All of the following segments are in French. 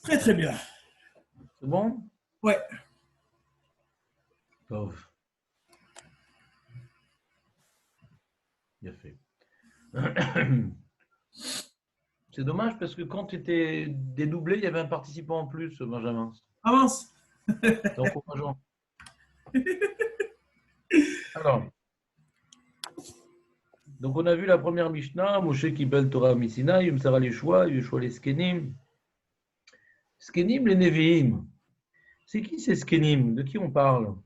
Très très bien. C'est bon? Ouais. Tov. Bien fait. C'est dommage parce que quand tu étais dédoublé, il y avait un participant en plus, Benjamin. Avance. C'est encourageant. Alors, donc on a vu la première Mishnah, Moshe Kibel Torah Misina, Yom Sarah Yeshua, Yeshua les Skenim. Skenim les Nevi'im. C'est qui ces Skenim? De qui on parle?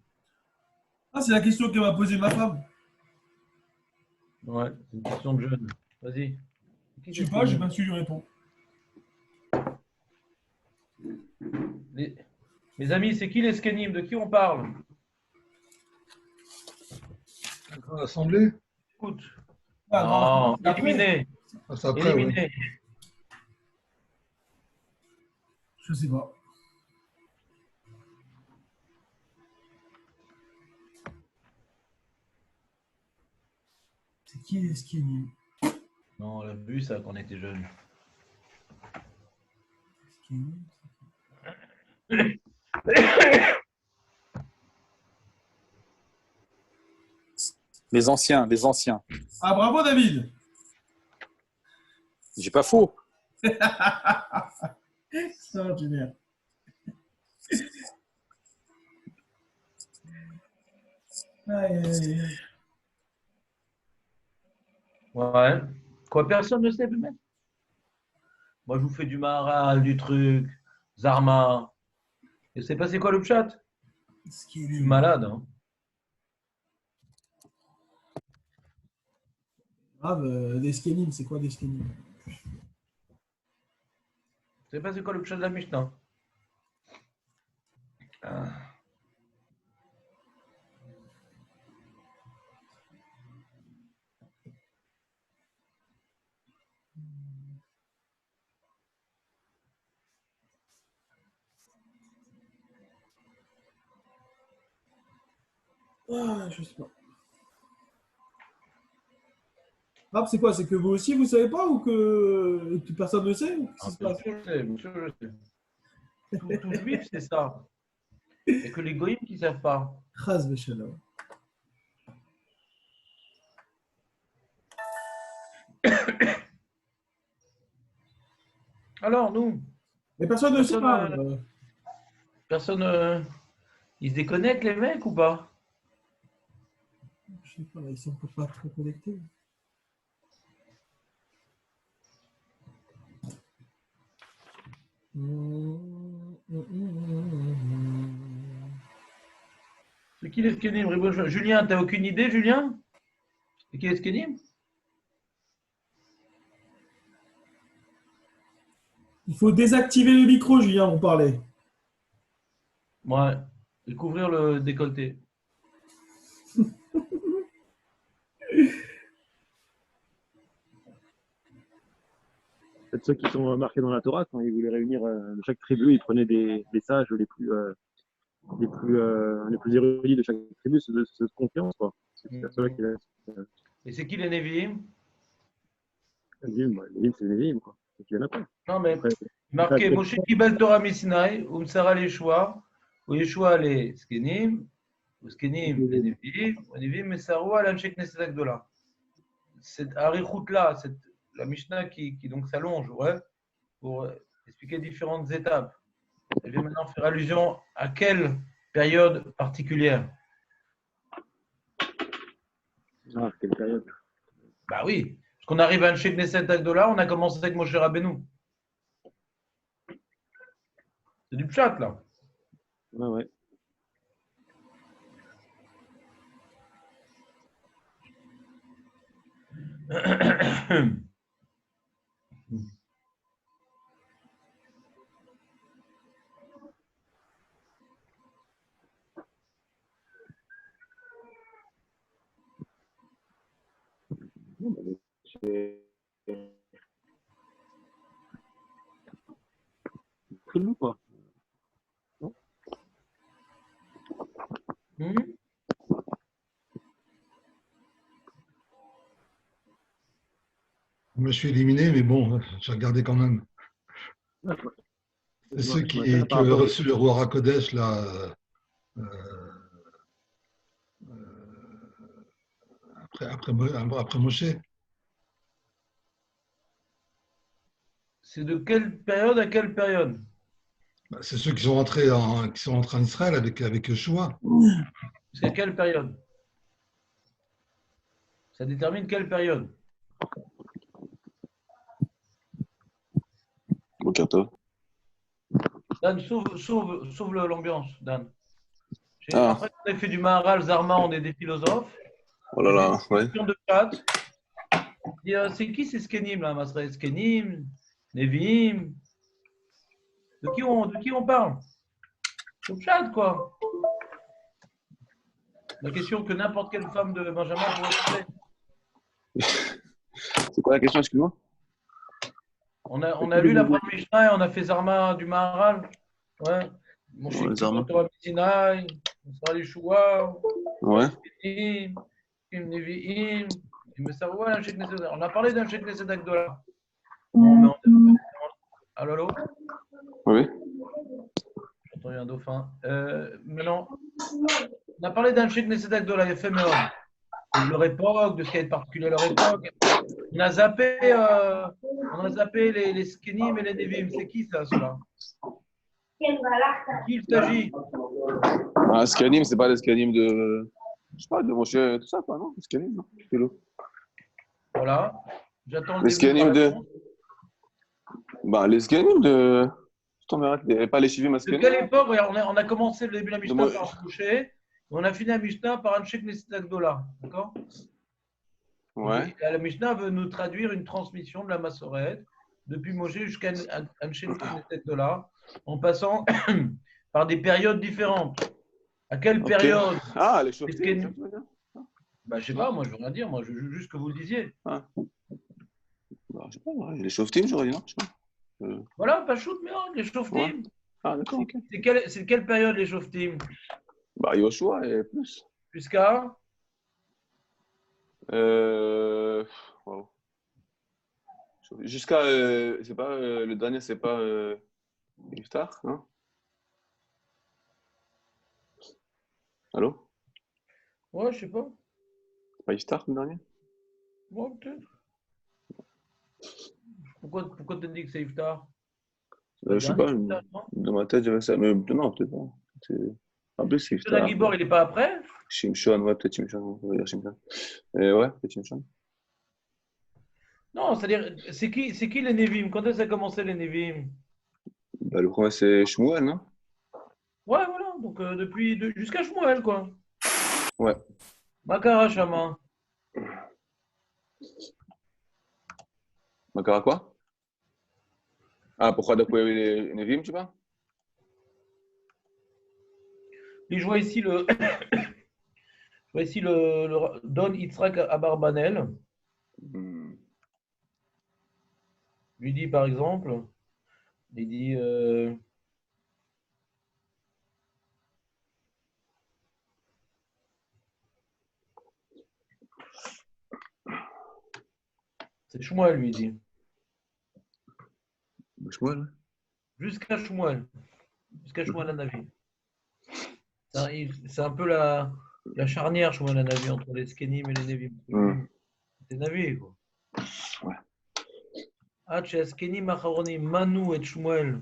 Ah, c'est la question que m'a posée ma femme. Ouais, c'est une question de jeune. Vas-y. C'est qui Je ces sais pas, j'ai Skenim? pas su lui répondre. Les- Mes amis, c'est qui les Skenim? De qui on parle? L'Assemblée? Écoute. Ah non, Non, c'est après. éliminé. Ah, c'est après, oui. Éliminé. Je sais pas. C'est qui les skinny? Non, on l'a vu ça quand on était jeune. Skinny. Les anciens, les anciens. Ah, bravo David. J'ai pas faux. Extraordinaire. Aïe, aïe, aïe. Ouais. Quoi, personne ne sait, mec? Moi, je vous fais du Maharal, du truc, Zarma. Et c'est passé quoi le chat? Je suis Skinny. malade, hein. Grave, des skinny, c'est quoi des skinny? C'est passé quoi le chat de la Mishnah? Ah. Ah, je sais pas. Ah, c'est quoi? C'est que vous aussi, vous savez pas ou que personne ne sait? Qu'est-ce qui Ah, se bien passe? sûr, je sais, bien sûr, je sais. Tout juif, c'est ça. Il n'y a que les goïms qui ne savent pas. Chas v'shalom. Alors, nous, Mais personne ne sait personne, pas. personne, ils se déconnectent, les mecs, ou pas? Je sais pas, ils sont pas trop connectés. C'est qui les Skenim? Julien, t'as aucune idée, Julien? C'est qui les Skenim? Il faut désactiver le micro, Julien, on parlait. Ouais, et couvrir le décolleté. Peut-être ceux qui sont marqués dans la Torah, quand ils voulaient réunir de chaque tribu, ils prenaient des sages les plus érudits de chaque tribu, ceux de confiance, quoi. C'est ceux-là qui Et c'est qui les Nevi'im? les Lévites, c'est les Lévites, quoi. C'est qu'il y en a pas. Non, mais Après, marqué Moshe Kibel Torah Misinaï, Sarah les Yeshua, ou Yeshua les Skenim, ou Skenim les Nevi'im, ou Nevi'im mais Sarwa l'Anshek Neset Agdola. Cette arichout là, la Mishnah qui donc s'allonge, ouais, pour expliquer différentes étapes. Elle vient maintenant faire allusion à quelle période particulière? ah, quelle période. Bah oui, parce qu'on arrive à Anshek Neset Agdola, on a commencé avec Moshe Rabbeinu. C'est du pchat là. Ouais, ouais. Non, bah, c'est chelou, quoi. Non. Hmm. Je me suis éliminé, mais bon, j'ai regardé quand même. C'est ceux Je m'intéresse qui par avaient rapport- reçu le roi Hakodesh, là, euh, après Moshe. C'est de quelle période à quelle période? Bah, c'est ceux qui sont entrés en Israël avec Yeshua. C'est quelle période? Ça détermine quelle période? Bokerto. Dan, sauve l'ambiance, Dan. Ah. Après qu'on ait fait du Maharal, Zarma, on est des philosophes. Oh là là, ouais. Question de chat. C'est qui ces Skenim là, Masra? Skenim, Nevi'im. De qui on parle? C'est le chat, quoi. La question que n'importe quelle femme de Benjamin pourrait poser. C'est quoi la question, excuse-moi? On a lu la première Mishnah et on a fait Zarma du Maharal. Ouais. Mon Ouais, Zarma. Torah Sinai, Sarah Yeshua, Ouais. Skenim, Nevi'im. On a parlé d'un Sheikh Knesset Agdola. Allô, allô? Oui. J'entends un dauphin. Maintenant, on a parlé d'un Sheikh Knesset Agdola, il a fait de leur époque, de ce qui est particulier à leur époque. On a zappé les Skenim et les Nevim. C'est qui ça, ceux-là? De qui il s'agit? Ah, Scanim, c'est pas les Scanim de. Je sais pas, de Moshe, tout ça, quoi, non? Scanim, non? Hello. Voilà. J'attends le Les début de Scanim la de. réponse. Bah, les Scanim de. Je t'en verrai, pas les Shivim à De Scanim. quelle époque? Regarde, on a commencé le début de la Mishnah Moi- par Moshe, et on a fini la Mishnah par un Sheikh Knesset Agdola. D'accord? Ouais. Et la Mishnah veut nous traduire une transmission de la Massorette depuis Moshe jusqu'à un Sheikh Knesset Agdola, en passant par des périodes différentes. À quelle Ok. période? Ah, les Est-ce Shoftim, qu'il y a tu une- veux dire? Bah, je sais pas, moi je veux rien dire, moi je veux juste que vous le disiez. Ah. Bah, je sais pas, ouais, les Shoftim, j'aurais dit, non? Je sais pas. Voilà, pas shoot, mais les Shoftim. Ouais. Ah, d'accord, ok. C'est quelle période les Shoftim? Bah, Yoshua et plus. Jusqu'à Wow. Jusqu'à. C'est pas. Le dernier, c'est pas. Iftar, hein? Allô? Ouais, je sais pas. C'est pas Iftar, le dernier? Ouais, peut-être. Pourquoi t'as dit que c'est Iftar? Je sais pas, Iftar, non? dans ma tête, j'avais ça. Mais non, peut-être pas. C'est- En plus, c'est Shimshon Iftar. Gibor, il n'est pas après? Shimshon, ouais, peut-être Shimshon. On va dire Shimshon. Ouais, peut-être Shimshon. Non, c'est-à-dire, c'est qui les Nevim? Quand est-ce que ça a commencé les Nevim? Bah, le premier, c'est Shmuel, non? Ouais, voilà, donc jusqu'à Shmuel, quoi. Ouais. Makara Shama. Makara quoi? Ah, pourquoi d'après les Nevim, tu vois? Et je vois ici le Don Yitzhak Abarbanel. Hmm. Lui dit par exemple, il dit c'est Shmuel, lui dit. Shmuel, ouais. Jusqu'à Shmuel Hanavi. C'est un peu la charnière Shmuel Hanavi entre les Skenim et les Nevim. C'est Navi, quoi. Ouais. עד שהזקנים האחרונים מנו את שמואל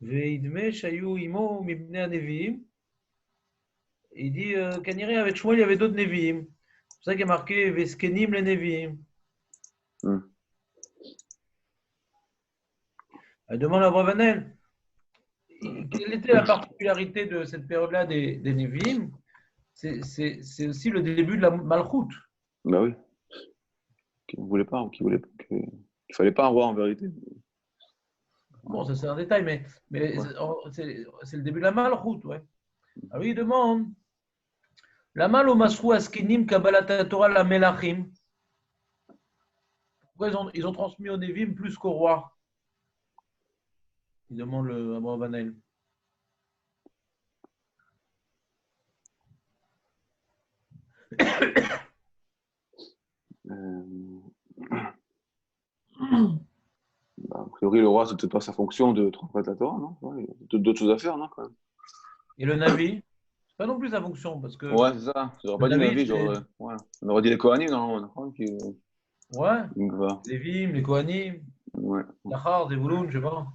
וידמה שהיו עמו מבני הנביאים. Il dit כנראה avec Shmuel il y avait d'autres Nevi'im. C'est pour ça qu'il y a marqué Veskenim les Nevi'im. Elle demande à Bravanel quelle était la particularité de cette période-là des Nevi'im. C'est aussi le début de la Malchut. Bah oui. Qui ne voulait pas, ou qui voulait pas. Il fallait pas un roi en vérité. Bon, ça c'est un détail, mais Ouais. c'est le début de la Malchut. Ouais. Ah oui, il demande. Lama lo masrou askenim kabbalat Torah la melachim. Pourquoi ils ont transmis au Nevim plus qu'au roi? Il demande le Abravanel. Bah, priori, le roi, c'est peut-être pas sa fonction de transmettre la Torah, non? Ouais, il y a peut-être d'autres choses à faire, non, quand même. Et le Navi, c'est pas non plus sa fonction, parce que Ouais, c'est ça. J'aurais pas le dit Navi, Navi, c'est ouais. On aurait dit les Kohanim, non? ouais, Va. les Vim, les Kohanim, Ouais. Lachar, Zevulun, je sais pas.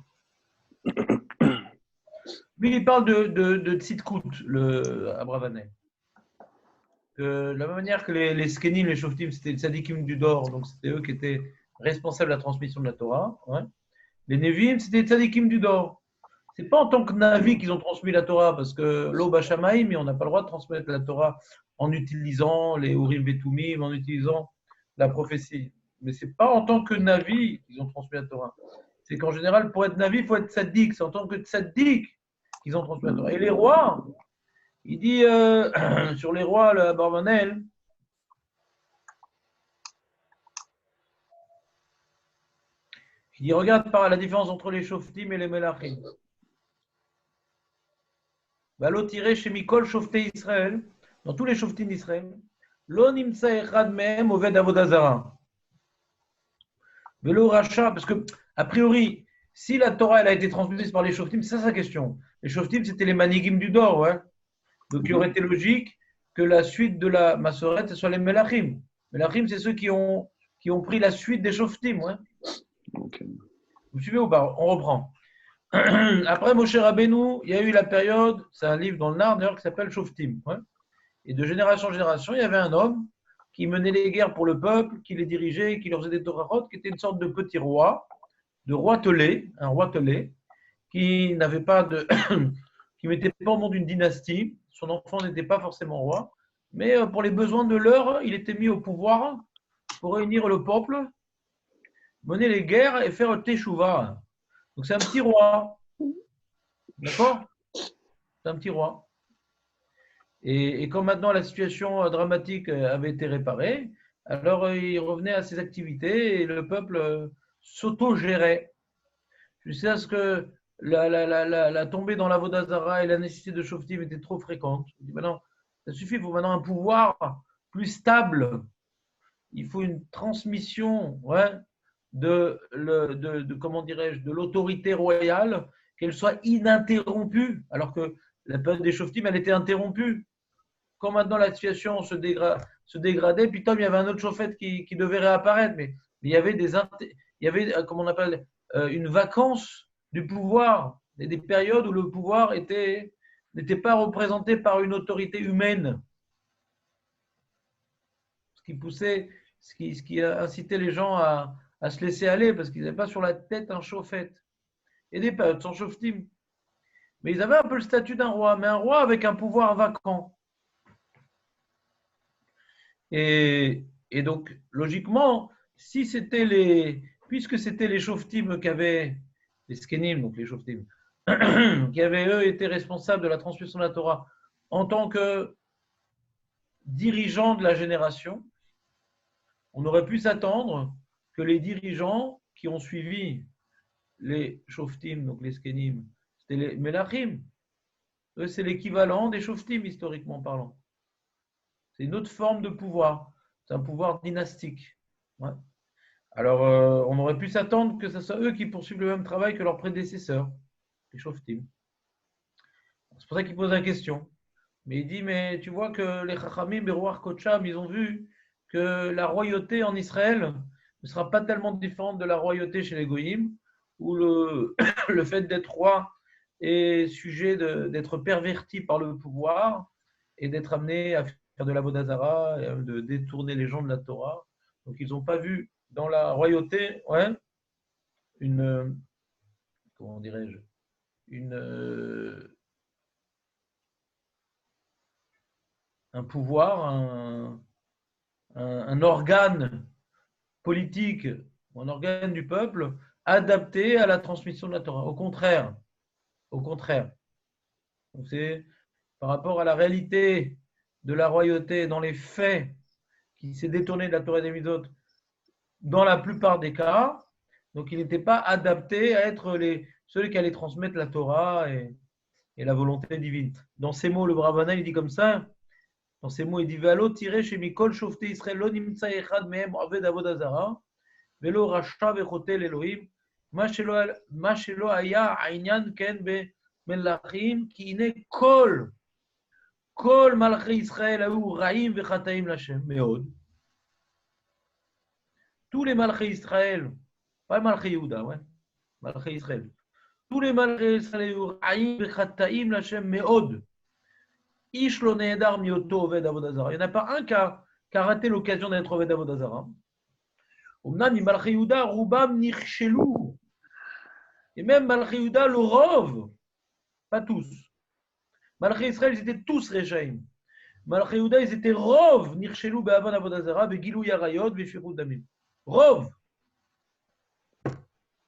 Lui, il parle de Tzidkut, le Abravanel. De la même manière que les Skenim, les Shoftim, c'était le Tzadikim du Dor, donc c'était eux qui étaient responsables de la transmission de la Torah. Ouais. Les Nevim, c'était les Tzadikim du Dor. C'est pas en tant que Navi qu'ils ont transmis la Torah, parce que l'O Bashamaïm, mais on n'a pas le droit de transmettre la Torah en utilisant les Urim Betumim, en utilisant la prophétie. Mais c'est pas en tant que Navi qu'ils ont transmis la Torah. C'est qu'en général, pour être Navi, il faut être Tzaddik. C'est en tant que Tzaddik qu'ils ont transmis la Torah. Et les rois, il dit sur les rois, le Abarbanel, il dit regarde par la différence entre les Shoftim et les Melachim. L'autre tiré chez Mikol Shofté Israël, dans tous les Shoftim d'Israël, Lo nimtsa echad mehem oved avodah zara. Velo racha, parce que, a priori, si la Torah elle a été transmise par les Shoftim, c'est ça sa question. Les Shoftim, c'était les Manigim du Dor, ouais. Donc, il aurait été logique que la suite de la Massorette, ce soit les Melachim. Melachim, c'est ceux qui ont pris la suite des Shoftim, ouais. Okay. Vous suivez ou pas? On reprend. Après Moshe Rabbeinu, il y a eu la période, c'est un livre dans le Nard d'ailleurs qui s'appelle Shoftim. Ouais. Et de génération en génération, il y avait un homme qui menait les guerres pour le peuple, qui les dirigeait, qui leur faisait des torahot, qui était une sorte de petit roi, de roi telé, un roi telé, qui n'avait pas de, qui mettait pas au monde une dynastie. Son enfant n'était pas forcément roi, mais pour les besoins de l'heure, il était mis au pouvoir pour réunir le peuple, mener les guerres et faire le teshuva. Donc c'est un petit roi. D'accord? C'est un petit roi. Et quand maintenant la situation dramatique avait été réparée, alors il revenait à ses activités et le peuple s'auto-gérait. Jusqu'à ce que la tombée dans la Vodazara et la nécessité de Shoftim était trop fréquente. Il dit maintenant, ça suffit, il faut maintenant un pouvoir plus stable. Il faut une transmission, ouais, comment dirais-je, de l'autorité royale, qu'elle soit ininterrompue, alors que la période des Shoftim, elle était interrompue. Quand maintenant la situation se dégradait, puis Tom, il y avait un autre Shofet qui devait réapparaître, mais il y avait comment on appelle, une vacance du pouvoir, des périodes où le pouvoir n'était pas représenté par une autorité humaine. Ce qui a incité les gens à se laisser aller parce qu'ils n'avaient pas sur la tête un Shofet. Et des périodes sans Shoftim. Mais ils avaient un peu le statut d'un roi, mais un roi avec un pouvoir vacant. Et donc, logiquement, puisque c'était les Shoftim qui avaient, les Skenim, donc les Shoftim, qui avaient eux été responsables de la transmission de la Torah en tant que dirigeants de la génération, on aurait pu s'attendre que les dirigeants qui ont suivi les Shoftim, donc les Skenim, c'était les Melachim. Eux, c'est l'équivalent des Shoftim, historiquement parlant. C'est une autre forme de pouvoir. C'est un pouvoir dynastique. Ouais. Alors, on aurait pu s'attendre que ce soit eux qui poursuivent le même travail que leurs prédécesseurs, les Shoftim. C'est pour ça qu'il pose la question. Mais il dit, mais tu vois que les Chachamim, Beruach Kocham, ils ont vu que la royauté en Israël ne sera pas tellement différente de la royauté chez les Goïm, où le fait d'être roi est sujet d'être perverti par le pouvoir et d'être amené à faire de la Vodazara, de détourner les gens de la Torah. Donc, ils n'ont pas vu dans la royauté, ouais, comment dirais-je, un pouvoir, un organe politique, un organe du peuple adapté à la transmission de la Torah. Au contraire. Donc, c'est par rapport à la réalité de la royauté dans les faits qui s'est détourné de la Torah des Mitzvot dans la plupart des cas. Donc, il n'était pas adapté à être ceux qui allaient transmettre la Torah et la volonté divine. Dans ces mots, le Brabanel, il dit comme ça. Dans ces mots, il dit Valo tiré chez Mikol Shofté Israël, lo nimtsa echad mehem aved avodazara, velo racha vechotel Elohim, מה שלא היה העניין כן במלכים, כי הנה כל מלכי ישראל היו רעים וחטאים לשם מאוד. Tous les malchés Israël, pas les malchés Yehuda, ouais, malchés Israël. Tous les malchés Israël היו רעים וחטאים לשם מאוד. איש לא נהדר מאותו עובד עבודה זרה. Il n'y en a pas un qui a raté l'occasion d'être עובד עבודה זרה. אמנם ממלכי יהודה רובם נכשלו. Et même מלכי יהודה le rov, pas tous. מלכי ישראל, ils étaient tous רשעים. מלכי יהודה, ils étaient רוב, נכשלו בעוון עבודה זרה, בגילוי עריות ושפיכות דמים. רוב.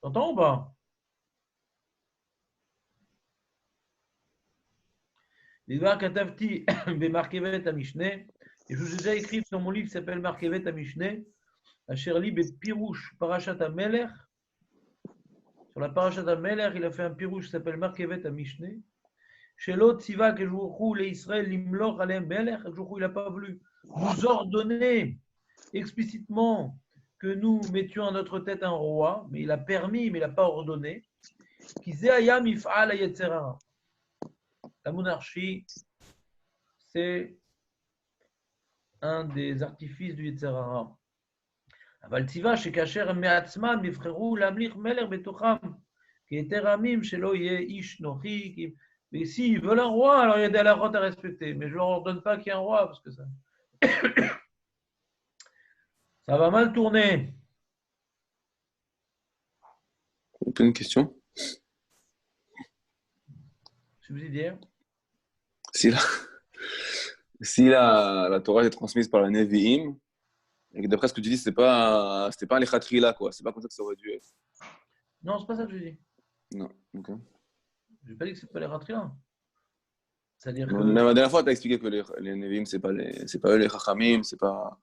T'entends ou pas? דבר כתבתי במרכבת המשנה, et je vous ai déjà écrit dans mon livre qui s'appelle מרכבת המשנה, אשר לי בפירוש פרשת המלך. Sur la parashat המלך, il a fait un pirouche qui s'appelle מרכבת המשנה, שלא ציווה כברוך הוא לישראל למלוך עליהם מלך, כברוך il n'a pas voulu nous ordonner explicitement que nous mettions à notre tête un roi, mais il a permis, mais il n'a pas ordonné. כי זה היה מפעל היצר הרע. La monarchie, c'est un des artifices du יצר הרע. אבל ציווה שכאשר הם מעצמם יבחרו להמליך מלך בתוכם, כיתר העמים שלא יהיה איש נוחי, mais s'ils veulent un roi, alors il y a des halakhot à respecter, mais je ne leur ordonne pas qu'il y ait un roi, parce que ça va mal tourner. Une question. Subsidiaire. Si la Torah est transmise par la Nevi'im, et que d'après ce que tu dis, c'était pas un lechatchila, quoi. C'est pas comme ça que ça aurait dû être. Non, c'est pas ça que je dis. Non, ok. Je n'ai pas dit que c'est pas les ratria. C'est-à-dire que... La dernière fois, tu as expliqué que les Nevi'im, c'est pas eux les Chachamim, c'est pas...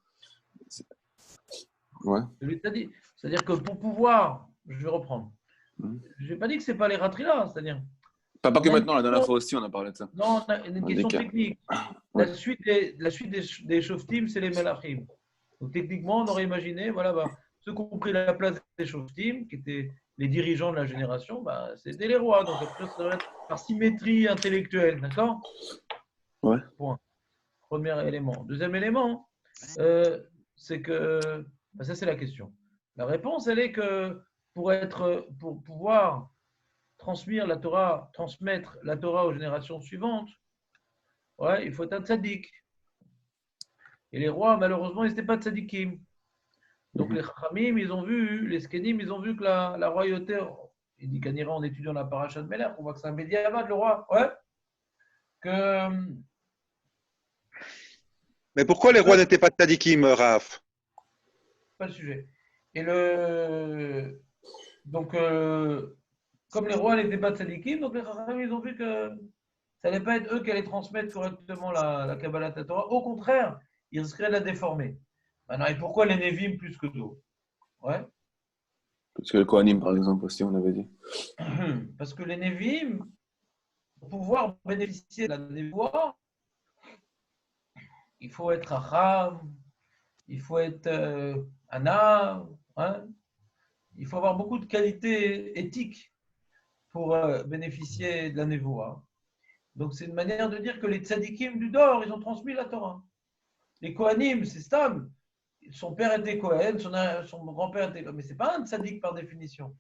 Ouais. Je lui ai dit. C'est-à-dire que pour pouvoir... Je vais reprendre. Je n'ai pas dit que c'est pas les ratria, c'est-à-dire... Pas que maintenant, la dernière fois aussi, on a parlé de ça. Non, on a une question technique. Ouais. La suite des shoftim, c'est les melachim. Donc techniquement, on aurait imaginé, voilà, ceux qui ont pris la place des shoftim, qui étaient les dirigeants de la génération, c'était les rois. Donc après, ça devrait être par symétrie intellectuelle, d'accord? Ouais. Point. Premier élément. Deuxième élément, c'est que, ça c'est la question. La réponse, elle est que pour pouvoir transmettre la Torah aux générations suivantes, ouais, il faut être un tzaddik. Et les rois, malheureusement, ils n'étaient pas tzaddikim. Donc les chachamim, ils ont vu, les skenim, ils ont vu que la royauté, il dit qu'en Iran, en étudiant la paracha de Melech, on voit que c'est un bédiavad, le roi, ouais, que... Mais pourquoi les rois n'étaient pas tzadikim, Raph? Pas le sujet. Et donc, comme les rois n'étaient pas tzadikim, donc les chachamim, ils ont vu que ça n'allait pas être eux qui allaient transmettre correctement la Kabbalah Torah. Au contraire, ils risqueraient de la déformer. Maintenant, et pourquoi les Nevi'im plus que d'autres? Ouais. Parce que le Kohanim, par exemple, aussi, on avait dit. Parce que les Nevi'im, pour pouvoir bénéficier de la névoie, il faut être Acham, il faut être Anna, hein? Il faut avoir beaucoup de qualités éthiques pour bénéficier de la névoie. Donc, c'est une manière de dire que les tzadikim du Dor, ils ont transmis la Torah. Les Kohanim, c'est stable. Son père était Kohen, son grand-père était Kohen. Mais ce n'est pas un tzadik par définition.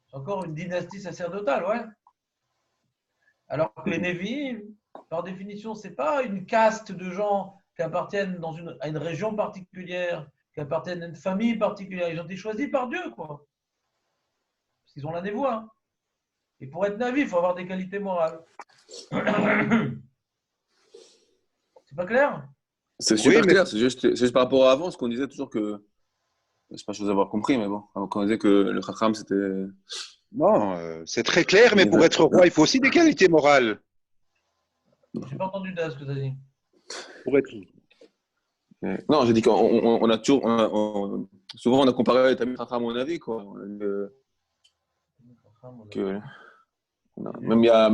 C'est encore une dynastie sacerdotale, ouais. Alors que les Nevi'im, par définition, ce n'est pas une caste de gens qui appartiennent à une région particulière, qui appartiennent à une famille particulière. Ils ont été choisis par Dieu, quoi. Parce qu'ils ont la névoie. Et pour être Navi, il faut avoir des qualités morales. C'est pas clair? C'est super clair, c'est juste par rapport à avant, ce qu'on disait toujours que. C'est pas chose d'avoir compris, mais bon. Quand on disait que le Chacham, c'était. Non, c'est très clair, mais pour être roi, il faut aussi des qualités morales. J'ai pas entendu ce que tu as dit. Pour être... Non, j'ai dit qu'on a toujours. Souvent, on a comparé les Tamil Chacham au Navi, quoi. Même il y a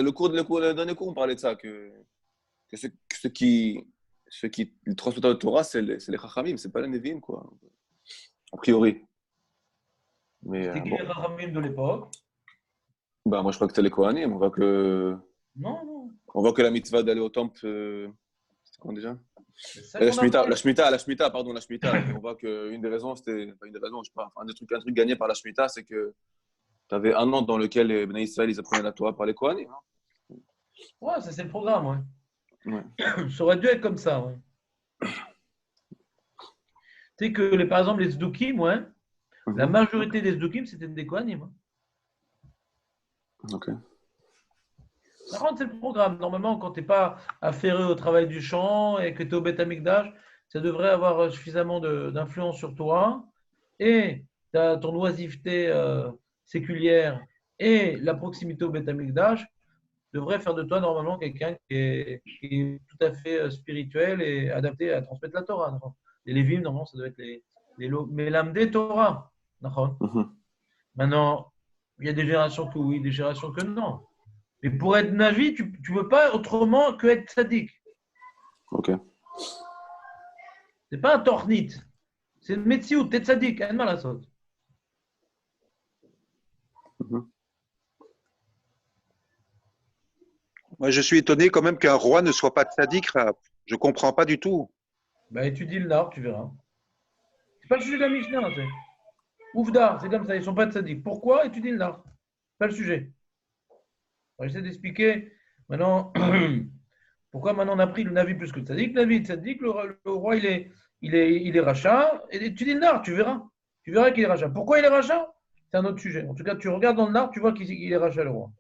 le dernier cours, on parlait de ça, que ceux qui transmettent la Torah, c'est les Chachamim, c'est pas les Nevi'im, quoi. A priori. Mais C'était qui bon, les Chachamim de l'époque? bah, moi je crois que c'était les Kohanim. Non, non. On voit que la mitzvah d'aller au temple, c'est quand déjà? C'est ça La qu'on a parlé. Shemitah, pardon, la Shemitah. Et on voit qu'une des raisons, c'était, enfin, une des raisons, je sais pas, enfin, un truc gagné par la Shemitah, c'est que tu avais un an dans lequel les Bnei Israël, ils apprenaient la Torah par les Kohanim. Ouais, ça c'est le programme, ouais. Ouais. Ça aurait dû être comme ça, ouais. Tu sais que, par exemple, les Tzdukim, ouais, la Mhm. majorité des Tzdukim, c'était des Kohanim. Hein. Ok. Ça rentre, c'est le programme. Normalement, quand tu n'es pas affairé au travail du champ et que tu es au Beth Amikdash, ça devrait avoir suffisamment d'influence sur toi. Et tu as ton oisiveté séculière et la proximité au Beth Amikdash devrait faire de toi normalement quelqu'un qui est tout à fait spirituel et adapté à transmettre la Torah. D'accord. Les Lévim, normalement, ça doit être les Mélamdé Torah. D'accord. Mhm. Maintenant, il y a des générations que oui, des générations que non. Mais pour être Navi, tu ne peux pas autrement que être tzaddik. Ok. C'est pas un tornite. C'est une métiout, t'es tzaddik, un mal à ça. Mhm. Moi, je suis étonné quand même qu'un roi ne soit pas tzaddik, Rav. Je comprends pas du tout. Bah, étudie le Nar, tu verras. C'est pas le sujet de la Mishnah, c'est. Ouvda, c'est comme ça, ils ne sont pas tzaddik. Pourquoi étudier le Nar? Pas le sujet. On va essayer d'expliquer maintenant pourquoi maintenant on a pris le Navi plus que le tzaddik. Le Navi, tzaddik, le roi, il est rachat. Et étudie le Nar, tu verras. Tu verras qu'il est rachat. Pourquoi il est rachat? C'est un autre sujet. En tout cas, tu regardes dans le Nar, tu vois qu'il est rachat, le roi.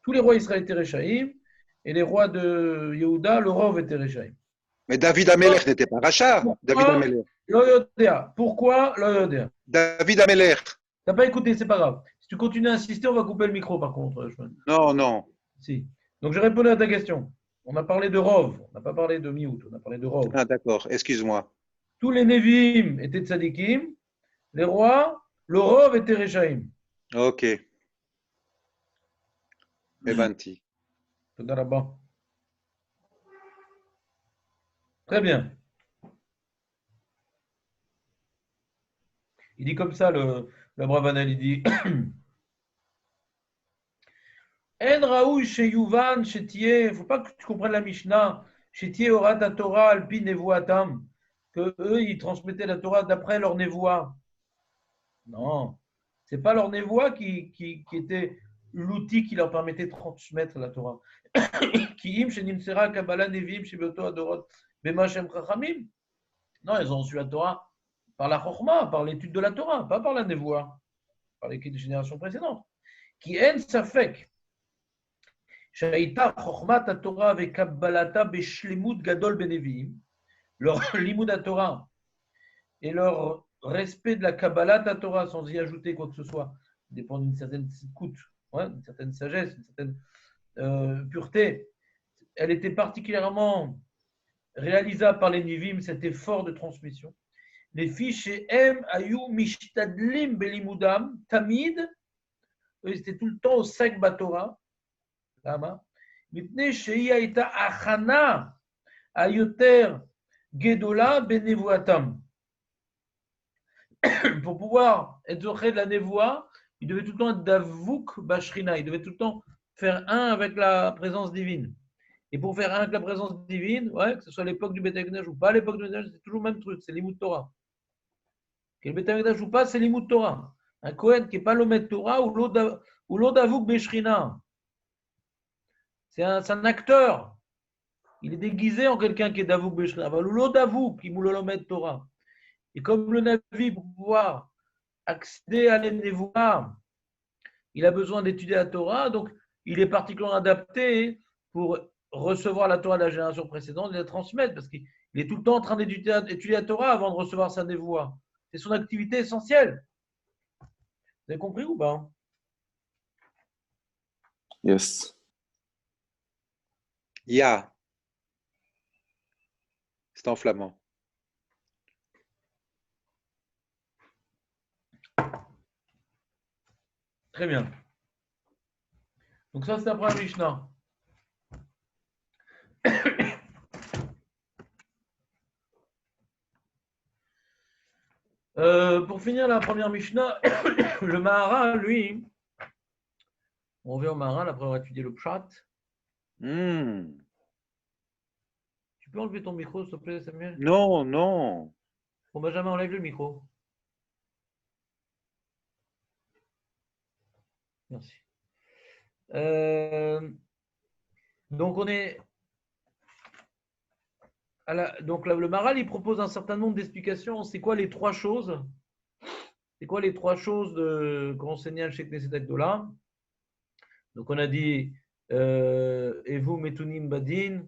Tous les rois Israël étaient Réchaïm, et les rois de Yehuda, le roi était Réchaïm. Mais David Amelech n'était pas rachat. David Pourquoi Amelech. L'Oyodéa. Pourquoi l'Oyodéa? David Amelech. T'as pas écouté, c'est pas grave. Si tu continues à insister, on va couper le micro par contre. Non, non. Si. Donc je répondais à ta question. On a parlé de Rov, on n'a pas parlé de Miout, on a parlé de Rov. Ah, d'accord. Excuse-moi. Tous les Nevi'im étaient tzadikim, les rois, le Rov était Réchaïm. Ok. Ebanti. Toda Rabba. Très bien. Il dit comme ça, le Bravanel, il dit En raoui chez Yuvan, chez Thier, il ne faut pas que tu comprennes la Mishnah, chez Thier Orat Torah, Alpi Nevuatam, que eux, ils transmettaient la Torah d'après leur névoie. Non, ce n'est pas leur névoie qui était l'outil qui leur permettait de transmettre la Torah. Qui im chez Nimsera, Kabbalah, Nevim, chez Beto Adorot, Bema Shem Chachamim. Non, ils ont reçu la Torah par la Chokhmah, par l'étude de la Torah, pas par la névoie, par les générations précédentes. Qui en safek. שהייתה חוכמת התורה וקבלתה בשלמות גדול בנביאים, leur limud à Torah et leur respect de la Kabbalah Torah sans y ajouter quoi que ce soit, dépend d'une certaine écoute, ouais, d'une certaine sagesse, d'une certaine pureté. Elle était particulièrement réalisable par les Nivim, cet effort de transmission. Les filles chez M, Ayou, Mishtadlim, Belimudam, Tamid, eux, ils étaient tout le temps au sec Batora. למה? מפני שהיא הייתה הכנה היותר גדולה בנבואתם. Pour pouvoir être zoché de la névoie, il devait tout le temps être d'avouk bashrina, il devait tout le temps faire un avec la présence divine. Et pour faire un avec la présence divine, ouais, que ce soit à l'époque du Beth Amikdash ou pas à l'époque du Beth Amikdash, c'est toujours le même truc, c'est l'imout Torah. Que le Beth Amikdash ou pas, c'est l'imout Torah. Un Kohen qui n'est pas l'omet Torah ou l'odavouk bashrina. C'est un acteur. Il est déguisé en quelqu'un qui est Davouk Beshra. L'eau Davouk, qui moulolomet Torah. Et comme le Navi, pour pouvoir accéder à l'Ennevoa, il a besoin d'étudier la Torah, donc il est particulièrement adapté pour recevoir la Torah de la génération précédente et la transmettre, parce qu'il est tout le temps en train d'étudier la Torah avant de recevoir sa Nevoa. C'est son activité essentielle. Vous avez compris ou pas? Yes. Ya. C'est en flamand. Très bien. Donc ça, c'est après la Mishnah. Pour finir la première Mishnah, le Maharal, lui, on revient au Maharal après avoir étudié le Pshat. Hmm. Tu peux enlever ton micro, s'il te plaît, Samuel? Non, non. Bon, Benjamin, enlève le micro. Merci. Donc, on est. Donc, le Maharal, il propose un certain nombre d'explications. C'est quoi les trois choses? C'est quoi les trois choses qu'enseignait chez Knesset Agdola? Donc, on a dit et vous, Metunim Badin,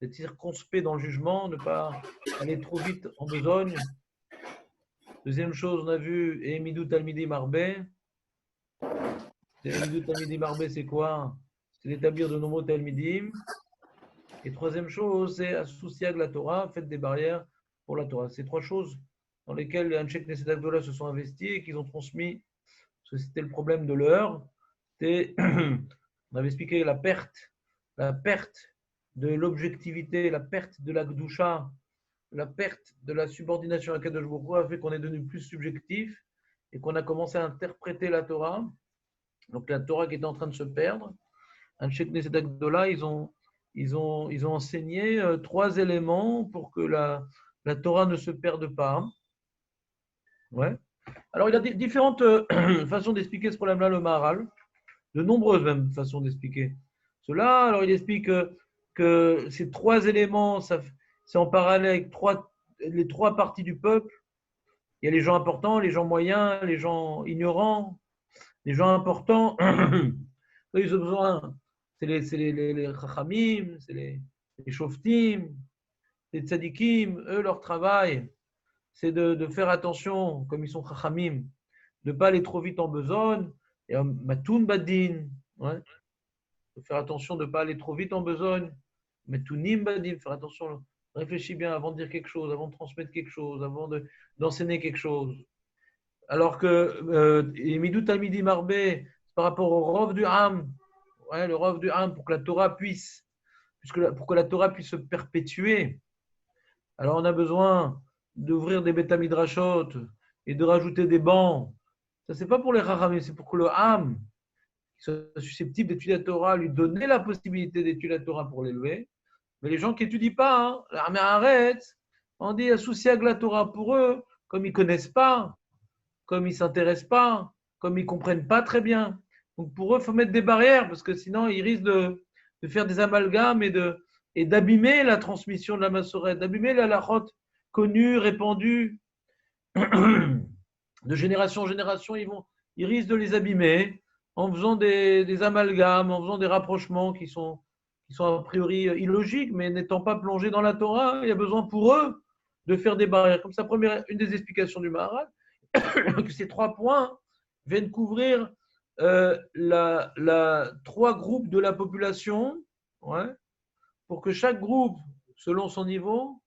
d'être circonspect dans le jugement, ne pas aller trop vite en besogne. Deuxième chose, on a vu Emidou Talmidi Marbé. Emidou Talmidi Marbé, c'est quoi? C'est d'établir de nombreux Talmidim. Et troisième chose, c'est associer à la Torah, faites des barrières pour la Torah. C'est trois choses dans lesquelles les Anshek Knesset Agdola se sont investis et qu'ils ont transmis, parce que c'était le problème de l'heure. On avait expliqué la perte de l'objectivité, la perte de la Gdusha, la perte de la subordination à Kadosh Baruch Hu a fait qu'on est devenu plus subjectif et qu'on a commencé à interpréter la Torah. Donc la Torah qui était en train de se perdre. Anshek Knesset Agdola, ils ont enseigné trois éléments pour que la Torah ne se perde pas. Ouais. Alors il y a différentes façons d'expliquer ce problème-là, le Maharal, de nombreuses même façons d'expliquer cela. Alors il explique que ces trois éléments, c'est en parallèle avec les trois parties du peuple. Il y a les gens importants, les gens moyens, les gens ignorants. Les gens importants, eux, ils ont besoin, c'est les chachamim, c'est les shoftim, les tzadikim, eux, leur travail, c'est de faire attention, comme ils sont chachamim, de ne pas aller trop vite en besogne, et matoun badin, ouais, de faire attention de ne pas aller trop vite en besogne, matounim badin, faire attention, réfléchis bien avant de dire quelque chose, avant de transmettre quelque chose, avant d'enseigner quelque chose. Alors que Midou Talmidi Marbé, par rapport au Rov du Ham, ouais, le Rov du Ham, pour que la Torah puisse, pour que la Torah puisse se perpétuer, alors on a besoin d'ouvrir des Beth Midrashot et de rajouter des bancs. Ça, c'est pas pour les Chachamim, c'est pour que le Ham, qui soit susceptible d'étudier la Torah, lui donner la possibilité d'étudier la Torah pour l'élever. Mais les gens qui n'étudient pas, l'armée arrête, on dit associé à la Torah pour eux, comme ils ne connaissent pas, comme ils ne s'intéressent pas, comme ils ne comprennent pas très bien. Donc pour eux, il faut mettre des barrières parce que sinon, ils risquent de faire des amalgames et d'abîmer la transmission de la Massorette, d'abîmer la halachot connue, répandue, de génération en génération. Ils risquent de les abîmer en faisant des amalgames, en faisant des rapprochements qui sont a priori illogiques, mais n'étant pas plongés dans la Torah, il y a besoin pour eux de faire des barrières. Comme ça, une des explications du Maharal, que ces trois points viennent couvrir trois groupes de la population, ouais, pour que chaque groupe, selon son niveau,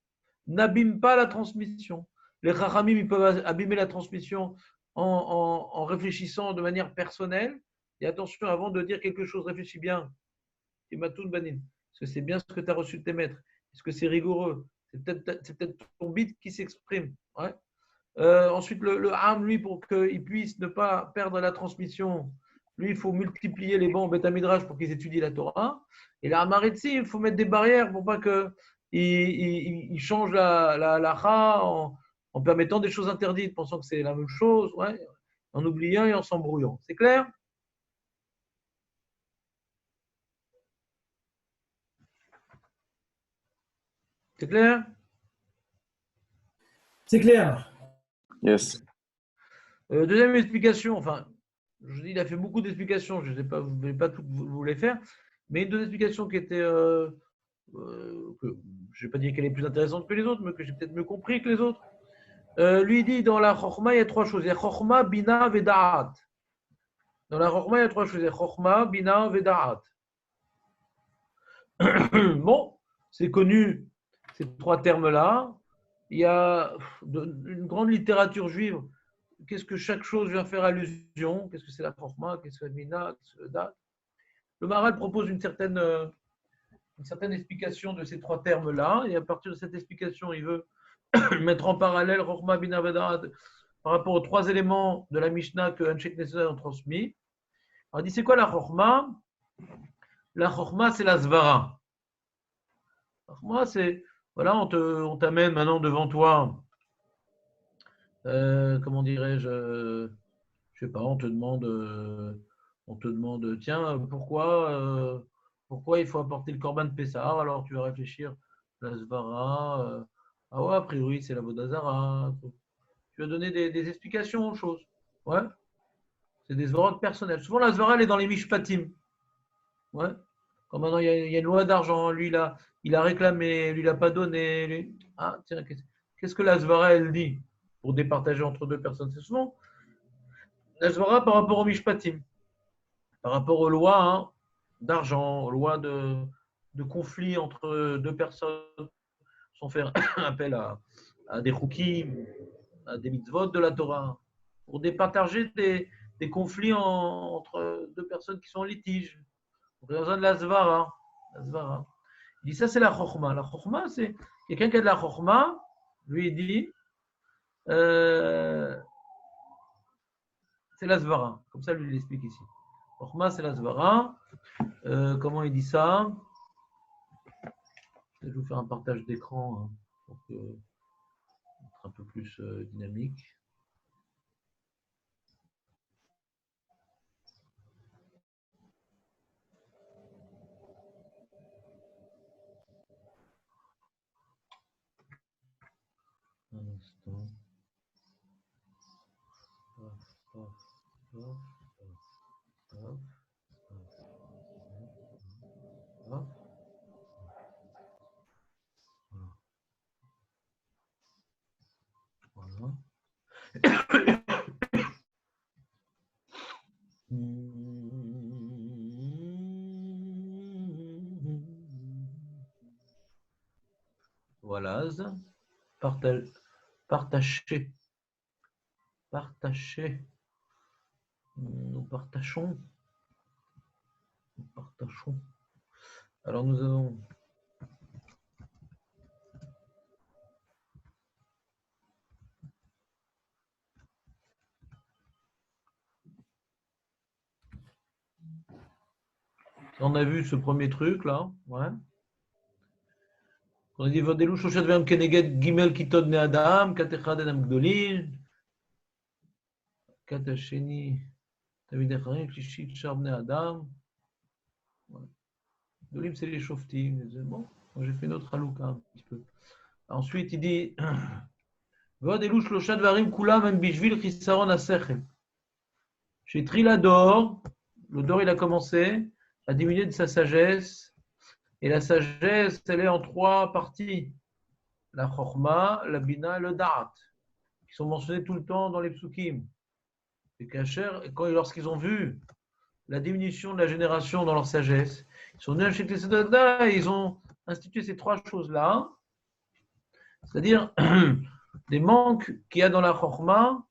n'abîme pas la transmission. Les Chachamim, ils peuvent abîmer la transmission en réfléchissant de manière personnelle. Et attention, avant de dire quelque chose, réfléchis bien. Matoun Banin, est-ce que c'est bien ce que tu as reçu de tes maîtres? Est-ce que c'est rigoureux? C'est peut-être ton bit qui s'exprime. Ouais. Ensuite, le Ham, lui, pour qu'il puisse ne pas perdre la transmission, lui, il faut multiplier les bancs Beth Midrash pour qu'ils étudient la Torah. Et la Hamaretzi, il faut mettre des barrières pour pas qu'il change la halakha en permettant des choses interdites, pensant que c'est la même chose, ouais, en oubliant et en s'embrouillant. C'est clair? C'est clair? C'est clair. Yes. Deuxième explication, enfin, je dis, il a fait beaucoup d'explications, je ne sais pas, vous ne pouvez pas tout vous les faire, mais une des explications qui était, que je ne vais pas dire qu'elle est plus intéressante que les autres, mais que j'ai peut-être mieux compris que les autres. Lui dit, dans la Chokhma, il y a trois choses. Il y a Chokhma, Bina, Veda'at. Dans la Chokhma, il y a trois choses. Il y a Chokhma, Bina, Veda'at. Bon, c'est connu, ces trois termes-là. Il y a une grande littérature juive. Qu'est-ce que chaque chose vient faire allusion? Qu'est-ce que c'est la Chokhma? Qu'est-ce que c'est la Bina? Qu'est-ce que c'est le Dat? Le Maharal propose une certaine explication de ces trois termes-là. Et à partir de cette explication, il veut mettre en parallèle Chokhmah, Bina, Vedaat par rapport aux 3 éléments de la Mishnah que Anshe Knesset ont transmis. On dit c'est quoi la Chokhmah? La Chokhmah, c'est la Zvara. La Chokhmah, c'est, voilà, on t'amène maintenant devant toi, comment dirais-je, je sais pas, on te demande, tiens, pourquoi il faut apporter le Corban de Pessah? Alors tu vas réfléchir, la Zvara, ah ouais, a priori c'est la Vodazara. Tu vas donner des explications aux choses. Ouais, c'est des Zvarot personnelles. Souvent la Zvara, elle est dans les Mishpatim. Ouais. Comme maintenant, il y a une loi d'argent, lui, il a réclamé, lui, il n'a pas donné. Lui. Ah, tiens, qu'est-ce que la Zvara, elle dit pour départager entre 2 personnes? C'est souvent la Zvara par rapport au Mishpatim, par rapport aux lois d'argent, aux lois de conflit entre 2 personnes, sans faire appel à des choukim, à des mitzvot de la Torah, pour départager des conflits entre 2 personnes qui sont en litige. On a besoin de la Zvara. La Zvara. Il dit ça, c'est la Chokhmah. La Chokhmah, c'est quelqu'un qui a de la Chokhmah, lui, il dit c'est la Zvara. Comme ça, lui, il l'explique ici. Chokhmah, c'est la Zvara. Comment il dit ça? Je vais vous faire un partage d'écran pour être un peu plus dynamique. Un instant. Voilà. Voilà. Partager. Nous partageons. Alors nous avons on a vu ce premier truc là, ouais. On a dit Vodelu Shoshat Ve'am Keneged Gimel Kitod Ne Adam, Katechad Enam Gdolin, Katasheni Tavid Echarim, Klishit Shar Bnei Adam. Gdolim, c'est les Shoftim. Bon, j'ai fait notre halouka un petit peu. Ensuite, il dit Vodelu Shoshat Varim Kulam Em Bishvil Chisaron Asechem. Chez Trilador, le Dor il a commencé à diminuer de sa sagesse. Et la sagesse, elle est en 3 parties. La Chokhmah, la Bina et le Da'at, qui sont mentionnés tout le temps dans les psukim. Et lorsqu'ils ont vu la diminution de la génération dans leur sagesse, ils sont venus acheter les Sedada et ils ont institué ces 3 choses-là. C'est-à-dire des manques qu'il y a dans la Chokhmah,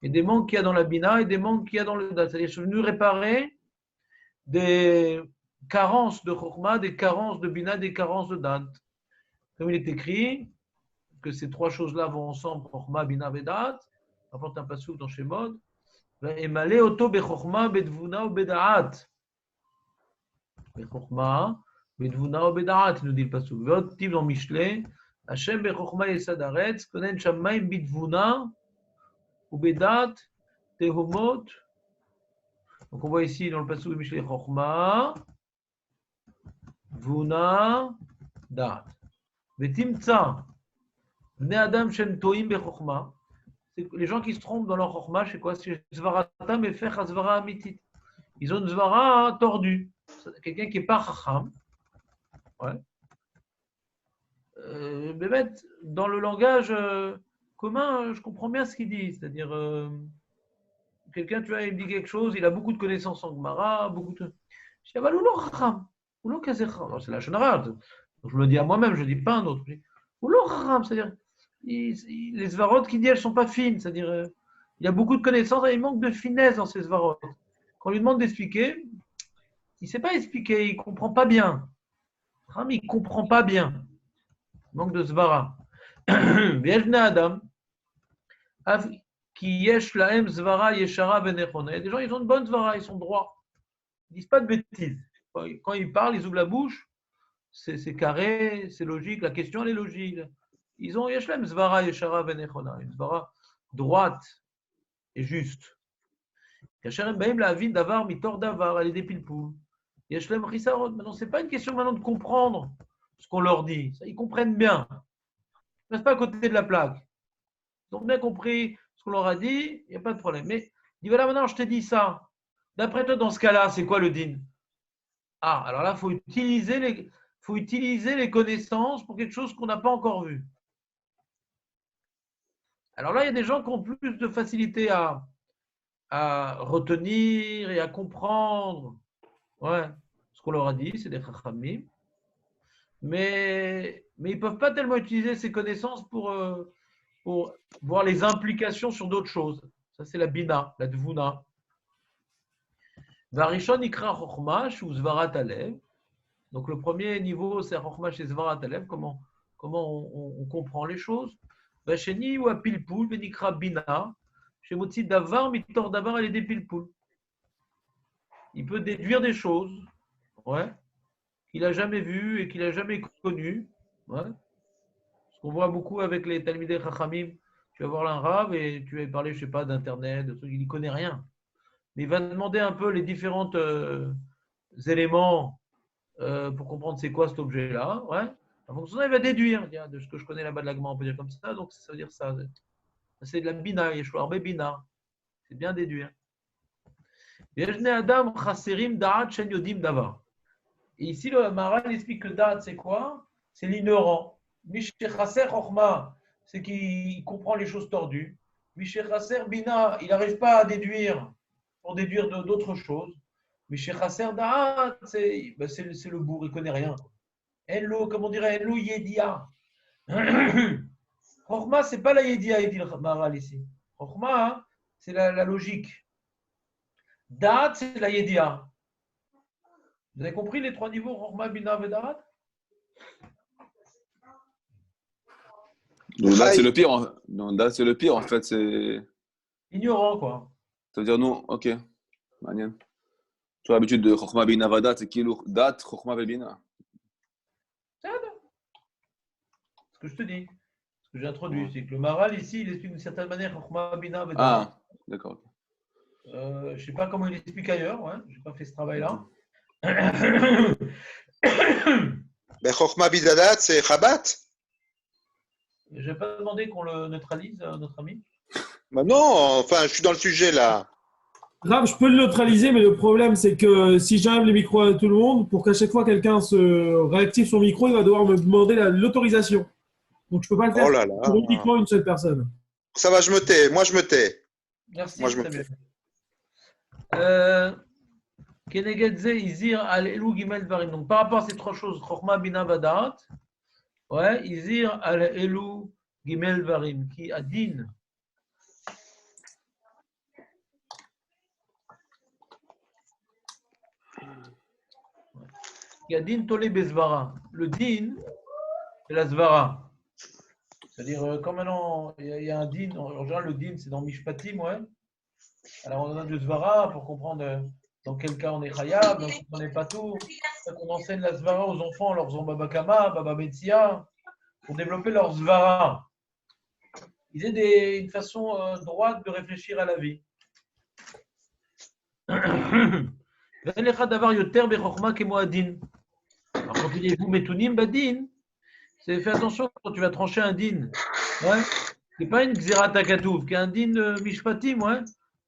et des manques qu'il y a dans la Bina, et des manques qu'il y a dans le Da'at. C'est-à-dire qu'ils sont venus réparer des carences de Chokhmah, des carences de Bina, des carences de Da'at. Comme il est écrit que ces 3 choses-là vont ensemble, Chokhmah, Bina, Da'at, rapporte un passouk dans Shemot, et malé auto bechokhmah, bedvuna ou beda'at. Bechokhmah, bedvuna ou beda'at, nous dit le passouk. Votre type dans Mishlei, Hashem bechokhmah yesad haaretz, konen shamayim bedvuna ou beda'at, tehomot. Donc on voit ici dans le passouk de Mishlei, Chokhmah, Vuna, Da'at. Vetimtza, Bnei Adam shem toim bechokhmah. Les gens qui se trompent dans leur chokhmah, c'est quoi? C'est Zvarata Mefech Zvara Amitit. Ils ont une Zvara tordue. Quelqu'un qui n'est pas Chacham. Ouais. Dans le langage commun, je comprends bien ce qu'il dit. C'est-à-dire, quelqu'un, tu vois, il me dit quelque chose, il a beaucoup de connaissances en Gemara, beaucoup de. Je dis, ah bah, l'oulo Chacham. L'oulo Kazecham. C'est la Shonara. Je me le dis à moi-même, je ne dis pas à un autre. L'oulo Chacham, c'est-à-dire. Les svarot qui dit elles ne sont pas fines, c'est-à-dire il y a beaucoup de connaissances et il manque de finesse dans ces svarot. Quand on lui demande d'expliquer, il ne sait pas expliquer, il ne comprend pas bien. Il ne comprend pas bien. Il manque de svara. ויש בני אדם, אף כי יש להם זvara ישרה ונכונה. Il y a des gens, ils ont une bonne zvara, ils sont droits. Ils ne disent pas de bêtises. Quand ils parlent, ils ouvrent la bouche, c'est carré, c'est logique, la question elle est logique. Ils ont יש להם זvara ישרה ונכונה, une zvara droite et juste. כאשר הם באים להבין דבר מתוך דבר על ידי פלפול, יש להם חיסרון. Maintenant, ce n'est pas une question maintenant de comprendre ce qu'on leur dit. Ça, ils comprennent bien. Ils ne restent pas à côté de la plaque. Ils ont bien compris ce qu'on leur a dit, il n'y a pas de problème. Mais il dit voilà, maintenant je t'ai dit ça. D'après toi, dans ce cas-là, c'est quoi le din? Ah, alors là, il faut utiliser les connaissances pour quelque chose qu'on n'a pas encore vu. Alors là, il y a des gens qui ont plus de facilité à retenir et à comprendre ce qu'on leur a dit, c'est des chachamim. Mais ils ne peuvent pas tellement utiliser ces connaissances pour voir les implications sur d'autres choses. Ça, c'est la bina, la dvuna. Varishon ikra chokhma shu zvarat alev. Donc, le premier niveau, c'est chokhma chez zvarat alev, comment on comprend les choses. Vacheni ou apilpul, venikra bina, chez motzi davar, mitor davar, elle est des pilpul. Il peut déduire des choses, qu'il n'a jamais vues et qu'il n'a jamais connues. Ce qu'on voit beaucoup avec les Talmidei Chachamim, tu vas voir un rave et tu vas parler, je ne sais pas, d'Internet, de trucs, il n'y connaît rien. Mais il va demander un peu les différents éléments pour comprendre c'est quoi cet objet-là. En fonction de ça, il va déduire. De ce que je connais là-bas de l'agma, on peut dire comme ça. Donc, ça veut dire ça. C'est de la bina, yeshua, bina. C'est bien déduire. Et ici, le Maharal explique que Da'at, c'est quoi? C'est l'ignorant. Mishechaser Chochma, c'est qu'il comprend les choses tordues. Mishechaser Bina, il n'arrive pas à déduire pour déduire d'autres choses. Mishechaser Da'at, c'est le bourg, il ne connaît rien. Enlo, comme on dirait, Enlo Yedia. Chochma, ce n'est pas la Yedia, il dit le Maharal ici. Chochma, c'est la logique. Da'at, c'est la Yedia. Vous avez compris les trois niveaux, Chochma, Bina, Vedat? Donc là, c'est le pire. Donc là, c'est le pire, en fait. C'est Ignorant, quoi. ça veut dire non, ok. Manien. Tu as l'habitude de Chokhma Bina Vadat, c'est Kilou Dat, Chokhma Bina. C'est ce que je te dis. Ce que j'ai introduit, c'est que le Maharal, ici, il explique d'une certaine manière Chokhma, Bina, Vedat. Ah, d'accord. Je ne sais pas comment il explique ailleurs, je n'ai pas fait ce travail-là. Mais Chokhma Bidadat, c'est Chabat? Je n'ai pas demandé qu'on le neutralise, notre ami. Bah non, enfin, je suis dans le sujet là. Rav, je peux le neutraliser, mais le problème, c'est que si j'enlève les micros à tout le monde, pour qu'à chaque fois quelqu'un se réactive son micro, il va devoir me demander l'autorisation. Donc, je ne peux pas le faire Oh là là. pour uniquement une seule personne. Ça va, je me tais. Moi, je me tais. Merci. Moi, je me très bien. Kenegedze Izir al Elou Gimel Varim. Donc, par rapport à ces trois choses, Chokhma Bina Vadat, Izir al Elou Gimel Varim, qui a din. Qui a din Tolé Bezvara. Le din, c'est la Zvara. C'est-à-dire, comme maintenant, il y a un din, en général, le din, c'est dans Mishpatim, Alors, on a du Zvara pour comprendre dans quel cas on est Chayab, donc on n'est pas tout. On enseigne la Zvara aux enfants en leur faisant Baba Kama, Baba Betsia, pour développer leur Zvara. Ils aient une façon droite de réfléchir à la vie. Quand il dit vous metunim badin, c'est fais attention quand tu vas trancher un din. C'est pas une xerat hakatuv, qui est un din mishpatim,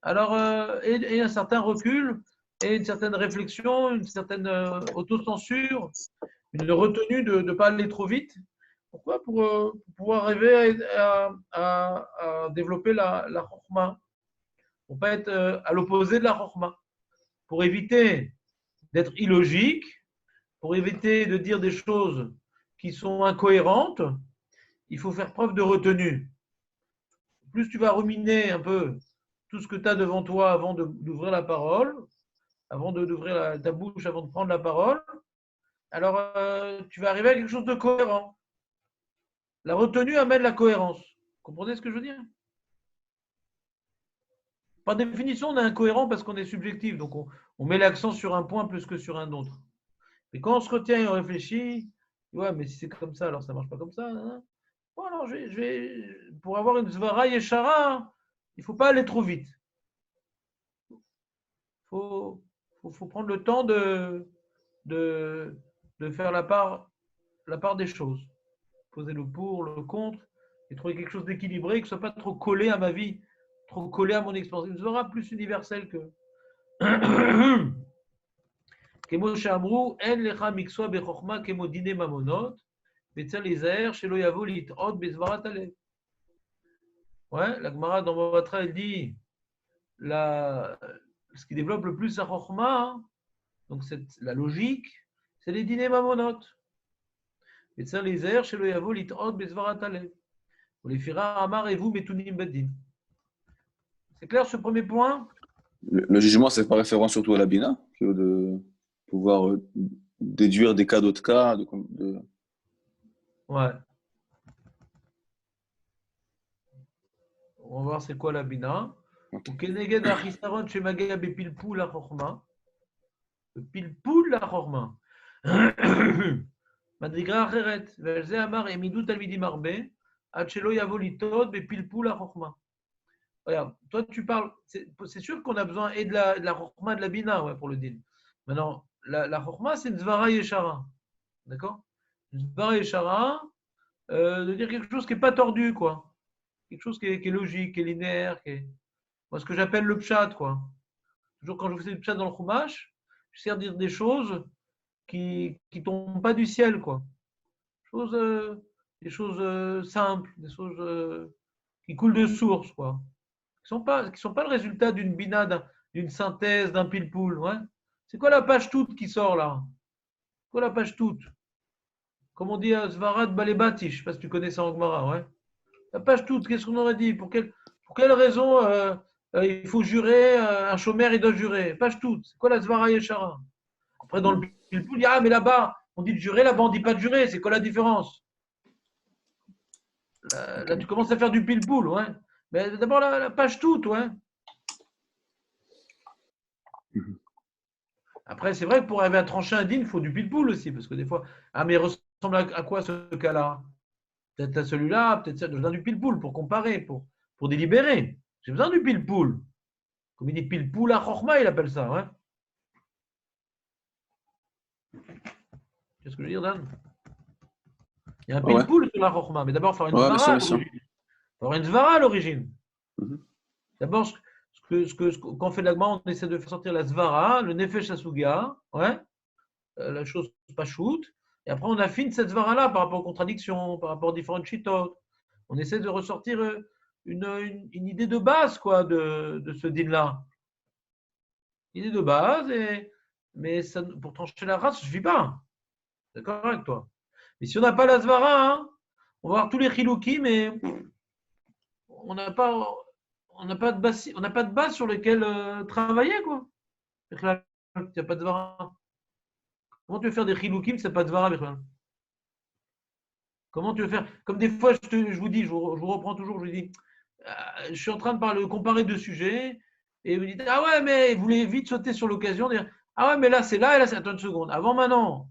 Alors, et un certain recul, et une certaine réflexion, une certaine autocensure, une retenue de ne pas aller trop vite. Pourquoi? Pour pouvoir arriver à développer la chokhma. Pour ne pas être à l'opposé de la chokhma. Pour éviter d'être illogique, pour éviter de dire des choses qui sont incohérentes, il faut faire preuve de retenue. Plus tu vas ruminer un peu tout ce que tu as devant toi avant d'ouvrir la parole, avant d'ouvrir ta bouche, avant de prendre la parole, alors tu vas arriver à quelque chose de cohérent. la retenue amène la cohérence. Vous comprenez ce que je veux dire? Par définition, on est incohérent parce qu'on est subjectif. Donc, on met l'accent sur un point plus que sur un autre. Et quand on se retient et on réfléchit, ouais, mais si c'est comme ça, alors ça ne marche pas comme ça. Hein. Bon, alors, pour avoir une Zvara Yeshara, il ne faut pas aller trop vite. Il faut prendre le temps de faire la part des choses. Poser le pour, le contre, et trouver quelque chose d'équilibré, que ce ne soit pas trop collé à ma vie, trop collé à mon expérience. Une Zvara plus universelle que. כמו שאמרו, אין לך מקצוע בחוכמה כמו דיני ממונות, וצריך להיזהר שלא יבוא לטעות בסברת הלב. Ouais, la Gemara dans Bavatra, elle dit ce qui développe le plus la chokhma, hein, donc la logique, c'est les dîners mamonotes. וצריך להיזהר שלא יבוא לטעות בסברת הלב. ולפיכך אמר הוו מתונים בדין. C'est clair ce premier point? Le jugement, c'est par référence surtout à la Bina, de pouvoir déduire des cas d'autres cas. Ouais. On va voir c'est quoi la Bina. וכנגד החיסרון שמגיע בפלפול החוכמה, בפלפול החוכמה, מדרגה אחרת, ועל זה אמר העמידו תלמידים הרבה, עד שלא יבוא לטעות בפלפול החוכמה. Regarde, toi tu parles, c'est sûr qu'on a besoin et de la chokhma et de la bina, ouais, pour le din. Maintenant, la chokhma, c'est une zvara yeshara. D'accord? Une zvara yeshara, de dire quelque chose qui n'est pas tordu, quoi. Quelque chose qui est logique, qui est linéaire, moi, ce que j'appelle le pshat, quoi. Toujours quand je fais le pshat dans le chumash, je sers dire des choses qui ne tombent pas du ciel, quoi. Des choses simples, des choses qui coulent de source, quoi. Qui ne sont pas le résultat d'une bina, d'une synthèse, d'un pile-poule. Ouais. C'est quoi la page toute qui sort là? C'est quoi la page toute? Comme on dit à Svarad Balebati, je ne sais pas si tu connais ça en Gemara. Ouais. La page toute, qu'est-ce qu'on aurait dit? Pour quelle raison il faut jurer, un chômeur il doit jurer? Page toute, c'est quoi la Zvara Yeshara? Après, dans le pile-poule, il dit ah, mais là-bas, on dit de jurer, là-bas, on ne dit pas de jurer. C'est quoi la différence? Là, tu commences à faire du pile-poule, ouais. Mais d'abord, la page toute, ouais. Après, c'est vrai que pour arriver à trancher un din, il faut du pile-poule aussi, parce que des fois, ah, mais il ressemble à quoi ce cas-là? Peut-être à celui-là, peut-être ça. J'ai besoin du pile-poule pour comparer, pour délibérer. J'ai besoin du pile-poule. Comme il dit pile-poule à chokhma, il appelle ça, ouais. Qu'est-ce que je veux dire, Dan? Il y a un pile-poule sur la chokhma, mais d'abord, il faut avoir une zvara à l'origine. Il faut avoir une zvara à l'origine. D'abord, quand on fait de l'agma, on essaie de faire sortir la zvara, le nefesh asuga, ouais, la chose pas shoot, et après on affine cette zvara-là par rapport aux contradictions, par rapport aux différentes chitotes. On essaie de ressortir une idée de base, quoi, de ce din-là. Idée de base, mais ça, pour trancher la race, ça ne suffit pas. D'accord avec toi? Mais si on n'a pas la zvara, hein, on va voir tous les chilouki, mais on n'a pas de base sur lesquelles travailler, quoi. Il n'y a pas de zvara. Comment tu veux faire des chiloukim, c'est pas de zvara, Bechlan? Comment tu veux faire? Comme des fois, je vous dis, je vous reprends toujours, je vous dis, je suis en train de comparer deux sujets, et vous dites, ah ouais, mais vous voulez vite sauter sur l'occasion, dire, ah ouais, mais là c'est là, et là c'est. Attends une seconde. Avant maintenant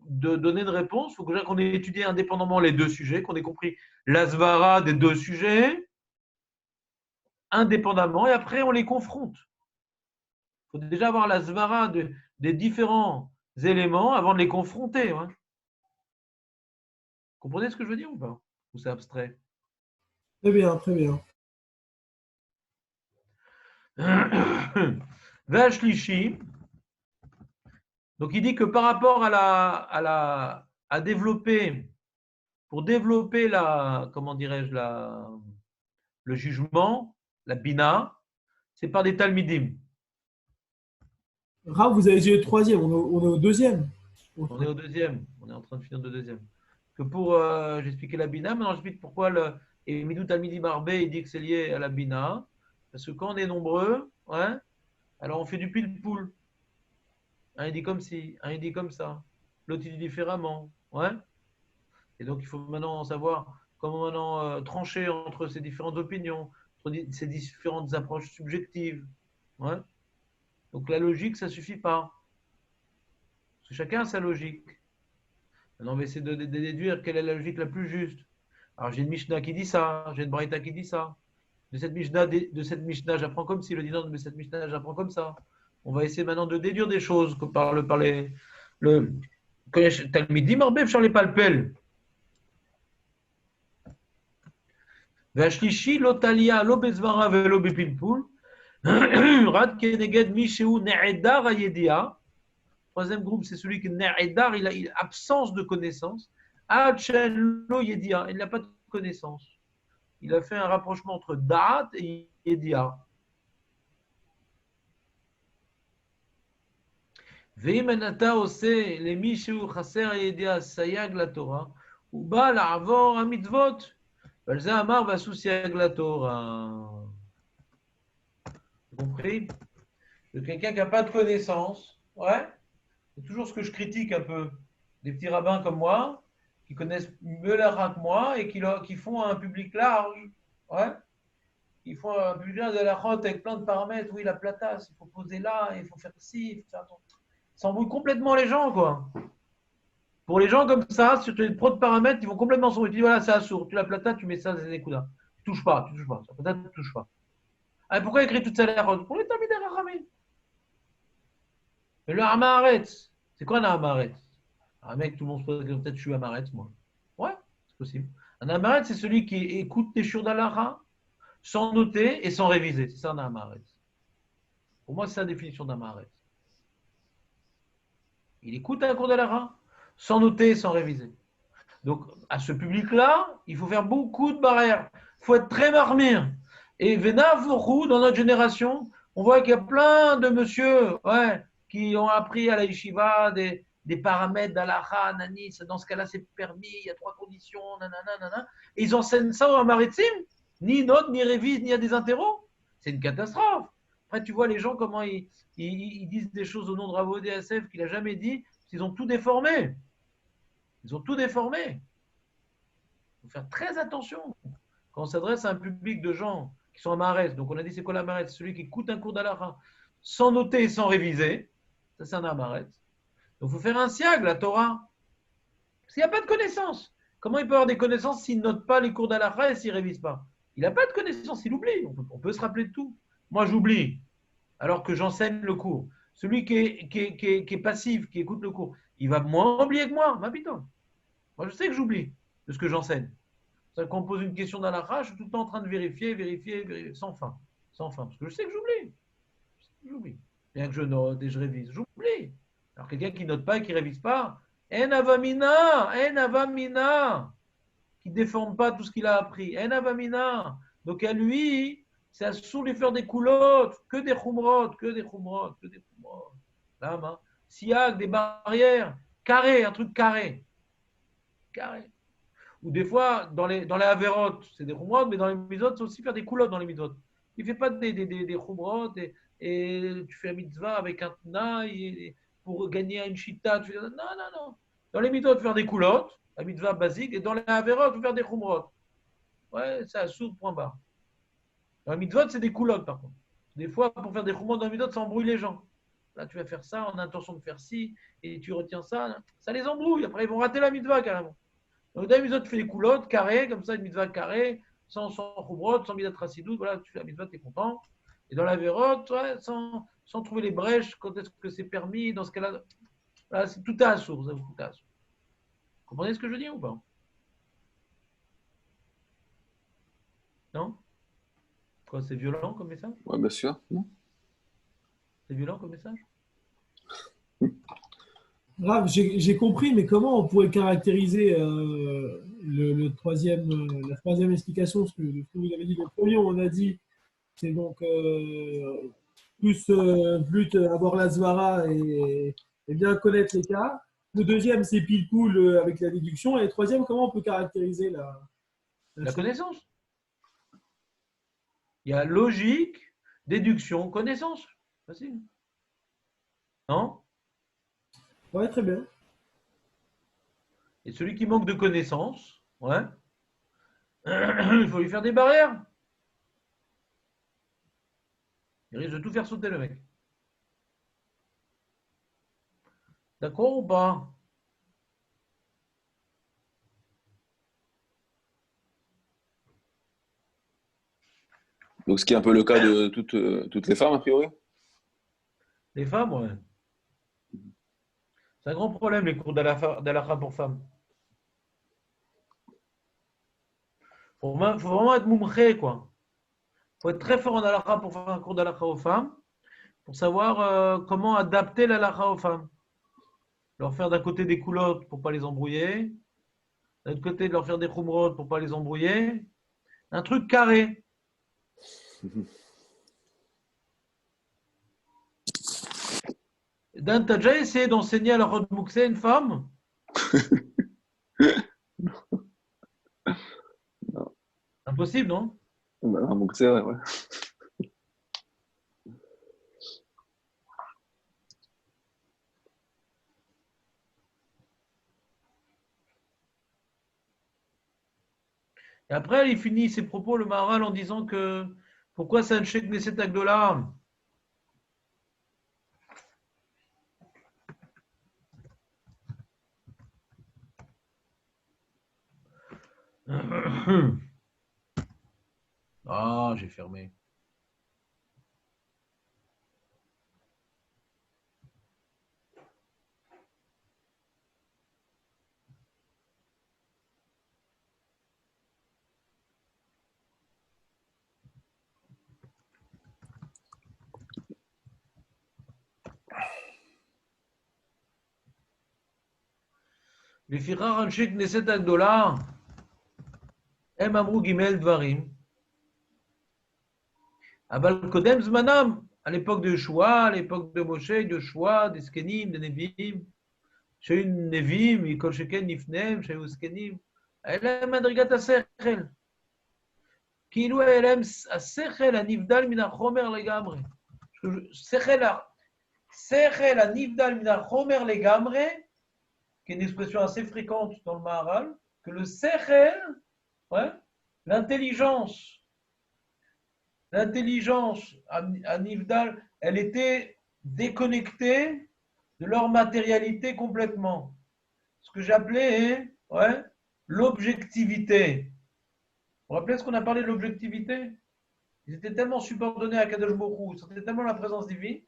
de donner une réponse, il faut déjà qu'on ait étudié indépendamment les deux sujets, qu'on ait compris la zvara des deux sujets, indépendamment, et après on les confronte. Il faut déjà avoir la zvara des différents éléments avant de les confronter. Ouais. Vous comprenez ce que je veux dire ou pas? Ou c'est abstrait? Très bien, très bien. Vashlishi. Donc il dit que par rapport à développer, pour développer comment dirais-je, le jugement, la bina, c'est par des talmidim. Rav, vous avez dit le troisième, on est au deuxième. On est au deuxième, on est en train de finir le deuxième. Que j'ai expliqué la bina, maintenant j'explique pourquoi et Midou Talmidim Arbé, il dit que c'est lié à la bina, parce que quand on est nombreux, ouais, alors on fait du pile-poule. Un il dit comme ci, il dit comme ça, l'autre il dit différemment, ouais. Et donc il faut maintenant savoir comment maintenant trancher entre ces différentes opinions, entre ces différentes approches subjectives. Ouais. Donc la logique, ça ne suffit pas. Parce que chacun a sa logique. Maintenant, on va essayer de déduire quelle est la logique la plus juste. Alors j'ai une Mishnah qui dit ça, j'ai une Braïta qui dit ça. De cette Mishnah, j'apprends comme si, le dit non, de cette Mishnah, j'apprends comme ça. On va essayer maintenant de déduire des choses par les. Quand il y a Talmidim, Arbeb, Charles Palpel. והשלישי לא תליה, לא בזמרה ולא בפלפול, רק כנגד מי שהוא נעדר הידיעה. Troisième groupe, c'est celui qui est na'edar, il a absence de connaissance. Ad shen lo yedia, il n'a pas de connaissance. Il a fait un rapprochement entre da'at et yedia. ואם אתה עושה למי שהוא חסר הידיעה סייג לתורה, הוא בא לעבור המצוות. ועל זה אמר ועשו סייג לתורה. Vous compris? Quelqu'un qui n'a pas de connaissance, ouais. C'est toujours ce que je critique un peu. Des petits rabbins comme moi, qui connaissent mieux la Torah que moi et qui font un public large. Ouais. Ils font un public large de la Torah avec plein de paramètres. Oui, la platasse, il faut poser là, il faut faire ci, il faut faire ça. Ça embrouille complètement les gens, quoi. Pour les gens comme ça, sur les trop de paramètres, ils vont complètement s'embrouiller. Tu dis, voilà, c'est assourd. Tu la platasse, tu mets ça, c'est des coups là. Tu touches pas, tu touches pas. La platasse, tu touches pas. Ah, pourquoi écrire toute ça la Torah? Pour les Talmidei Chachamim. Mais le Hamaretz, c'est quoi un Hamaretz? Un mec, tout le monde se pose la question, peut-être je suis Hamaretz, moi. Ouais, c'est possible. Un Hamaretz, c'est celui qui écoute les shur d'Alaha sans noter et sans réviser. C'est ça un Hamaretz. Pour moi, c'est la définition d'un Hamaretz. Il écoute un cours d'Alaha sans noter et sans réviser. Donc, à ce public-là, il faut faire beaucoup de barrières. Il faut être très marmire. Et Venav Vorou, dans notre génération, on voit qu'il y a plein de monsieur, ouais, qui ont appris à la yeshiva des paramètres d'Alaha, nani, dans ce cas-là c'est permis, il y a 3 conditions, nanana, et ils enseignent ça au Maritim, ni note, ni révise, ni à des interros. C'est une catastrophe. Après, tu vois les gens, comment ils disent des choses au nom de Ravo DSF qu'il n'a jamais dit, parce qu'ils ont tout déformé. Ils ont tout déformé. Il faut faire très attention. Quand on s'adresse à un public de gens qui sont Amaretz, donc on a dit c'est quoi l'Amaretz? Celui qui écoute un cours d'Alaha sans noter et sans réviser. Ça, c'est un Amaretz. Donc, il faut faire un siag, la Torah. Parce qu'il n'y a pas de connaissance. Comment il peut avoir des connaissances s'il ne note pas les cours d'Alaha et s'il ne révise pas? Il n'a pas de connaissance, il oublie. On peut se rappeler de tout. Moi, j'oublie, alors que j'enseigne le cours. Celui qui est passif, qui écoute le cours, il va moins oublier que moi. Ma putain. Moi, je sais que j'oublie de ce que j'enseigne. Quand on me pose une question d'Alaha, je suis tout le temps en train de vérifier, sans fin. Sans fin. Parce que je sais que j'oublie. J'oublie. Bien que je note et je révise, j'oublie. Alors quelqu'un qui ne note pas et qui ne révise pas, en avamina, qui ne déforme pas tout ce qu'il a appris, en avamina. Donc à lui, c'est à sous lui faire des coulottes, que des khumrot. Là, siag, des barrières, carré, un truc carré. Ou des fois, dans les avérotes, c'est des khumrot, mais dans les mitzvot, c'est aussi faire des coulottes dans les mitzvot. Il ne fait pas des khumrot et tu fais la mitzvah avec un tnaï pour gagner une chita. Non. Dans les mitzvot, faire des coulottes, la mitzvah basique, et dans les avérotes, faire des khumrot. Ouais, c'est à sourd, point barre. Dans les mitzvot, c'est des coulottes, par contre. Des fois, pour faire des khumrot dans les mitzvot, ça embrouille les gens. Là, tu vas faire ça, on a intention de faire ci, et tu retiens ça, ça les embrouille. Après, ils vont rater la mitzvah carrément. Donc, dans les mitzvot, tu fais des coulottes carrées, comme ça, une mitzvah carrée, sans khumrot, sans mitzvah tracidoute, voilà, tu fais la mitzvah, tu es content. Et dans la vérote, ouais, sans trouver les brèches, quand est-ce que c'est permis, dans ce cas-là, voilà, c'est tout à assourd, ça, tout à assourd. Vous comprenez ce que je dis ou pas? Non? Quoi, c'est violent comme message? Oui, bien sûr. C'est violent comme message? Grave, j'ai compris, mais comment on pourrait caractériser la troisième explication, ce que vous avez dit. Le premier, on a dit, c'est donc plus avoir la zvara et bien connaître les cas. Le deuxième, c'est pile poule avec la déduction. Et le troisième, comment on peut caractériser la connaissance? Il y a logique, déduction, connaissance. Facile. Non? Ouais, très bien. Et celui qui manque de connaissance, ouais, Il faut lui faire des barrières. Il risque de tout faire sauter, le mec. D'accord ou pas? Donc, ce qui est un peu le cas de toutes les femmes, a priori. Les femmes, ouais. C'est un grand problème, les cours d'halakha pour femmes. Faut vraiment être moumré, quoi. Faut être très fort en halakha pour faire un cours d'halakha aux femmes, pour savoir comment adapter l'halakha aux femmes. Leur faire d'un côté des coulottes pour pas les embrouiller, d'un autre côté de leur faire des khumrot pour pas les embrouiller. Un truc carré. Dan, t'as déjà essayé d'enseigner à la Rod Mouxé une femme? Non. Impossible, non? Un boxer, ouais. Et après, il finit ses propos, le Maharal, en disant que pourquoi c'est un Sheikh Knesset Agdola? Ah, j'ai fermé. לפיכך אנשי כנסת הגדולה הם אמרו ג' דברים, אבל קודם זמנם, à l'époque de Yeshua, à l'époque de Moshe, de Yeshua, des Skenim, des Nevi'im, שהיו נביאים, כל שכן לפניהם, שהיו זקנים, היה להם מדרגת השכל. כאילו היה להם השכל הנבדל מן החומר לגמרי. שכל הנבדל מן החומר לגמרי, qui est une expression assez fréquente dans le Maharal, que le sechel, ouais, l'intelligence à Nivdal, elle était déconnectée de leur matérialité complètement. Ce que j'appelais ouais, l'objectivité. Vous vous rappelez ce qu'on a parlé de l'objectivité? Ils étaient tellement subordonnés à Kadosh Baruch Hu, ils sentaient tellement la présence divine,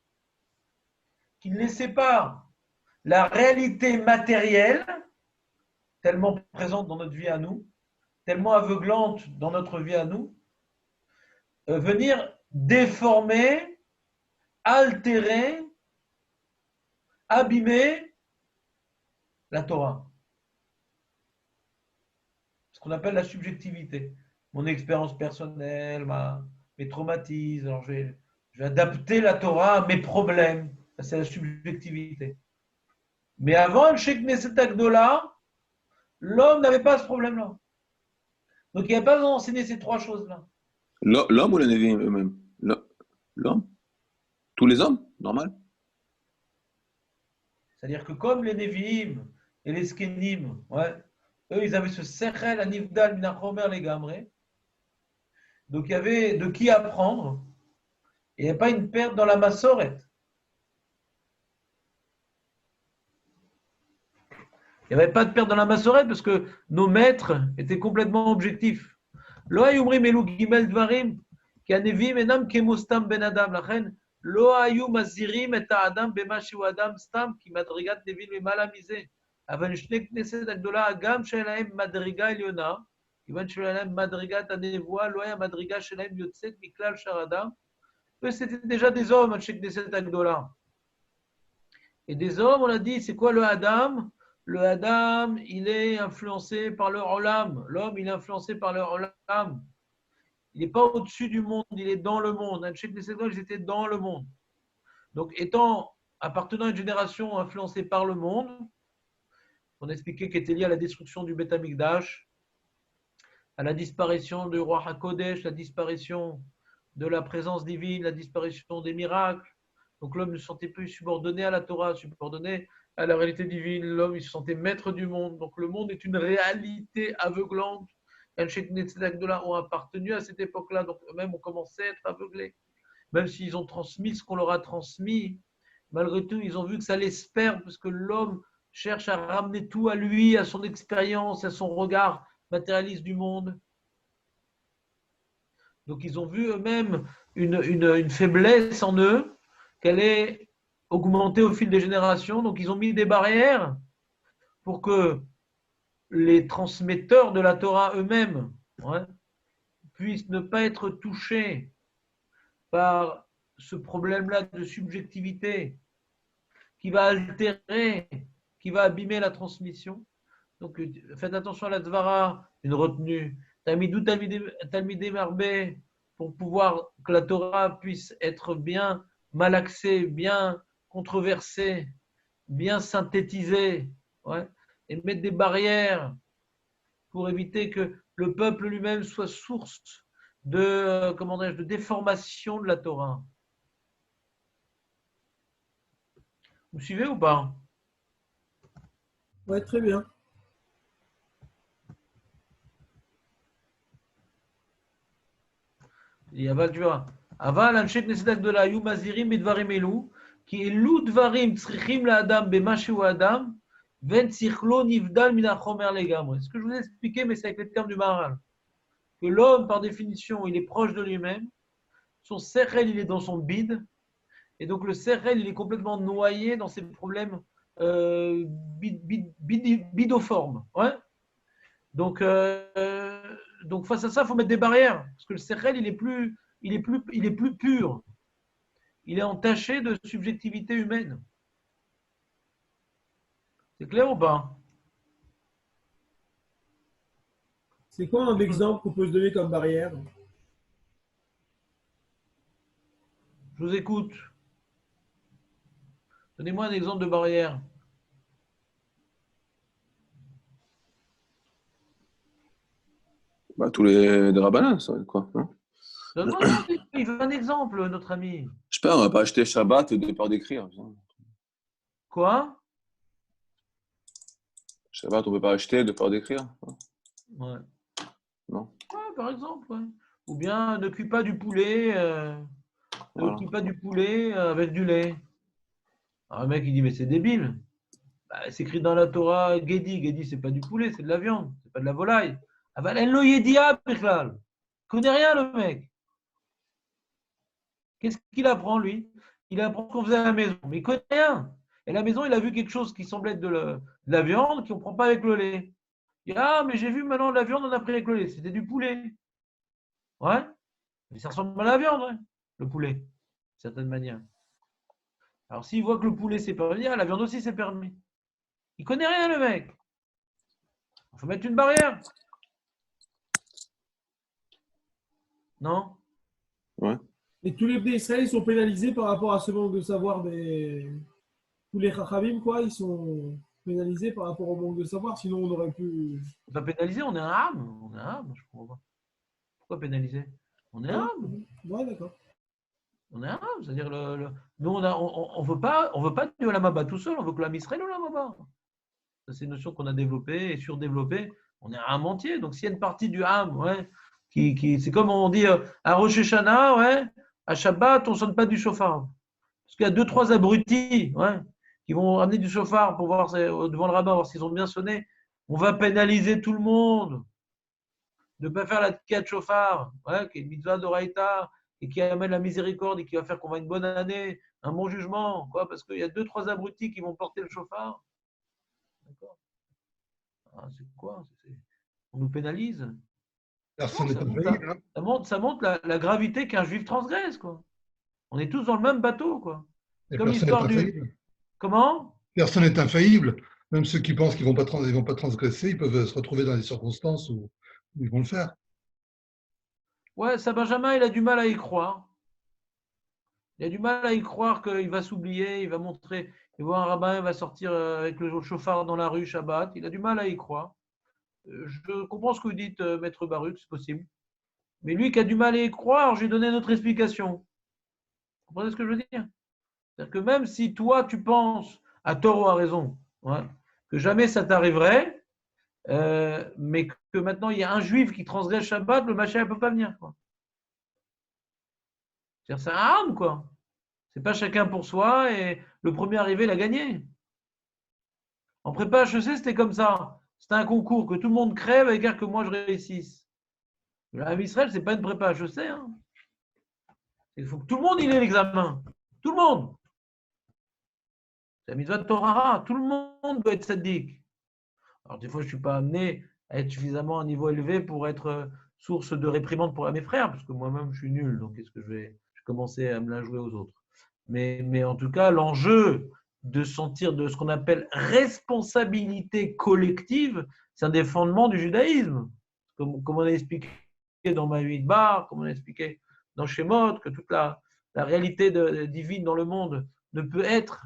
qu'ils ne laissaient pas la réalité matérielle, tellement présente dans notre vie à nous, tellement aveuglante dans notre vie à nous, venir déformer, altérer, abîmer la Torah. Ce qu'on appelle la subjectivité. Mon expérience personnelle, mes traumatismes, alors je vais adapter la Torah à mes problèmes. Ça, c'est la subjectivité. Mais avant le Sheikh Knesset Agdola, l'homme n'avait pas ce problème-là. Donc il n'y a pas besoin d'enseigner ces trois choses-là. L'homme ou les Nevi'im eux-mêmes? L'homme? Tous les hommes? Normal? C'est-à-dire que comme les Nevi'im et les Skenim, ouais, eux, ils avaient ce Sechel, Anivdal, Minachomer, les Gamré. Donc il y avait de qui apprendre. Et il n'y a pas une perte dans la Massoret. Il n'y avait pas de perte dans la Massoret parce que nos maîtres étaient complètement objectifs. Lo hayu omrim elu gimel dvarim ki הנביאים אינם כמו סתם בן אדם, לכן לא היו מזהירים את האדם במה שהוא אדם סתם, כי מדרגת נביאים למעלה מזה. אבל שני כנסת הגדולה, גם שלהם מדרגה עליונה, כיוון שלהם מדרגת הנבואה, לא היה מדרגה שלהם יוצאת מכלל שאר אדם, וסטי déjà des hommes, אנשי כנסת הגדולה. Et des hommes, on a dit, c'est quoi le Adam? Le Adam, il est influencé par le Olam. L'homme, il est influencé par le Olam. Il n'est pas au-dessus du monde, il est dans le monde. Ils étaient dans le monde. Donc, appartenant à une génération influencée par le monde, on a expliqué qu'elle était liée à la destruction du Beth Amikdash, à la disparition du roi HaKodesh, la disparition de la présence divine, la disparition des miracles. Donc, l'homme ne se sentait plus subordonné à la Torah, subordonné à la réalité divine. L'homme, il se sentait maître du monde. Donc, le monde est une réalité aveuglante. Anshei Knesset Agdola ont appartenu à cette époque-là, donc eux-mêmes ont commencé à être aveuglés. Même s'ils ont transmis ce qu'on leur a transmis, malgré tout, ils ont vu que ça les perd parce que l'homme cherche à ramener tout à lui, à son expérience, à son regard matérialiste du monde. Donc, ils ont vu eux-mêmes une faiblesse en eux, qu'elle est augmentée au fil des générations. Donc, ils ont mis des barrières pour que les transmetteurs de la Torah eux-mêmes puissent ne pas être touchés par ce problème-là de subjectivité qui va altérer, qui va abîmer la transmission. Donc, faites attention à la Dvara, une retenue. Talmidou, Talmidé Marbé, pour pouvoir que la Torah puisse être bien malaxée, bien controversée, bien synthétisée, et mettre des barrières pour éviter que le peuple lui-même soit source de, de déformation de la Torah. Vous suivez ou pas? Ouais, très bien. Et Aval, tu vois. Aval, Anshei Knesset Agdola, Yu Mazirim Bedvarim Elu, qui elu Dvarim Tzrichim la Adam Bemashu Adam, Ven Tzirchlo Nivdal Minachomer Legamre. Ce que je vous ai expliqué, mais c'est avec les termes du Maharal. Que l'homme, par définition, il est proche de lui-même. Son sechel, il est dans son bide. Et donc, le sechel, il est complètement noyé dans ses problèmes bidoformes. Ouais. Donc, face à ça, il faut mettre des barrières. Parce que le sechel, il est plus pur. Il est entaché de subjectivité humaine. C'est clair ou pas? C'est quoi un exemple qu'on peut se donner comme barrière? Je vous écoute. Donnez-moi un exemple de barrière. Bah, tous les rabbinans, ça va être quoi, non? Non, il veut un exemple, notre ami. Je sais pas, on va pas acheter Shabbat de peur d'écrire. Quoi? Shabbat, on peut pas acheter de peur d'écrire. Ouais. Non. Ouais, par exemple. Ouais. Ou bien ne cuis pas du poulet, Voilà. ne cuis pas du poulet avec du lait. Alors, le mec, il dit, mais c'est débile. Bah, c'est écrit dans la Torah, Gedi. Gedi, c'est pas du poulet, c'est de la viande, c'est pas de la volaille. Ah bah, elle lo yedia, Bichlal. Il connaît rien, le mec. Qu'est-ce qu'il apprend, lui? Il apprend ce qu'on faisait à la maison, mais il connaît rien. Et à la maison, il a vu quelque chose qui semblait être de la viande qu'on ne prend pas avec le lait. Il dit, ah, mais j'ai vu maintenant de la viande, on a pris avec le lait. C'était du poulet. Ouais. Mais ça ressemble à la viande, ouais, le poulet, d'une certaine manière. Alors, s'il voit que le poulet, c'est permis, la viande aussi, c'est permis. Il connaît rien, le mec. Il faut mettre une barrière. Non? Ouais. Et tous les Israéliens sont pénalisés par rapport à ce manque de savoir des. Tous les Chachamim, quoi, ils sont pénalisés par rapport au manque de savoir, sinon on aurait pu. On va pénaliser, on est un âme. On est un âme, je comprends pas. Pourquoi pénaliser? On est un âme. Ouais, d'accord. On est un âme. C'est-à-dire, nous, on veut pas du Olamaba tout seul, on veut que l'âme Israël Olamaba. C'est une notion qu'on a développée et surdéveloppée. On est un âme entier. Donc, s'il y a une partie du âme, ouais, c'est comme on dit à Rosh Hashanah, ouais, à Shabbat, on ne sonne pas du chauffard. Parce qu'il y a 2-3 abrutis, ouais, qui vont amener du chauffard pour voir devant le rabbin, voir s'ils ont bien sonné. On va pénaliser tout le monde de ne pas faire la tkiyat chauffard, ouais, qui est une mitzvah d'oraïta et qui amène la miséricorde et qui va faire qu'on va une bonne année, un bon jugement, quoi, parce qu'il y a 2-3 abrutis qui vont porter le chauffard. D'accord. Ah, c'est quoi? On nous pénalise. Personne n'est ça, infaillible. ça montre la gravité qu'un juif transgresse, quoi. On est tous dans le même bateau, quoi. Et Comme personne n'est l'histoire infaillible. Comment? Personne n'est infaillible. Même ceux qui pensent qu'ils ne vont pas transgresser, ils peuvent se retrouver dans des circonstances où ils vont le faire. Ouais, ça, Benjamin, il a du mal à y croire. Il a du mal à y croire qu'il va s'oublier, il va montrer, il voit un rabbin, il va sortir avec le chauffard dans la rue, Shabbat. Il a du mal à y croire. Je comprends ce que vous dites, Maître Baruch, c'est possible. Mais lui qui a du mal à y croire, j'ai donné notre explication. Vous comprenez ce que je veux dire? C'est-à-dire que même si toi, tu penses, à tort ou à raison, ouais, que jamais ça t'arriverait, mais que maintenant il y a un juif qui transgresse Shabbat, le Mashiach ne peut pas venir. C'est un arme, quoi. C'est pas chacun pour soi et le premier arrivé l'a gagné. En prépa HEC, c'était comme ça. C'était un concours que tout le monde crève avec que moi je réussisse. Le Israël, c'est pas une prépa HEC. Hein. Il faut que tout le monde il ait l'examen. Tout le monde. C'est la mitzvah de Torah. Tout le monde doit être sadique. Alors, des fois, je ne suis pas amené à être suffisamment à un niveau élevé pour être source de réprimande pour mes frères, parce que moi-même, je suis nul. Donc, qu'est-ce que je vais commencer à me la jouer aux autres? Mais en tout cas, l'enjeu de sentir de ce qu'on appelle responsabilité collective, c'est un des fondements du judaïsme. Comme on a expliqué dans Bamidbar, comme on a expliqué dans Shemot, que toute la réalité divine dans le monde ne peut être,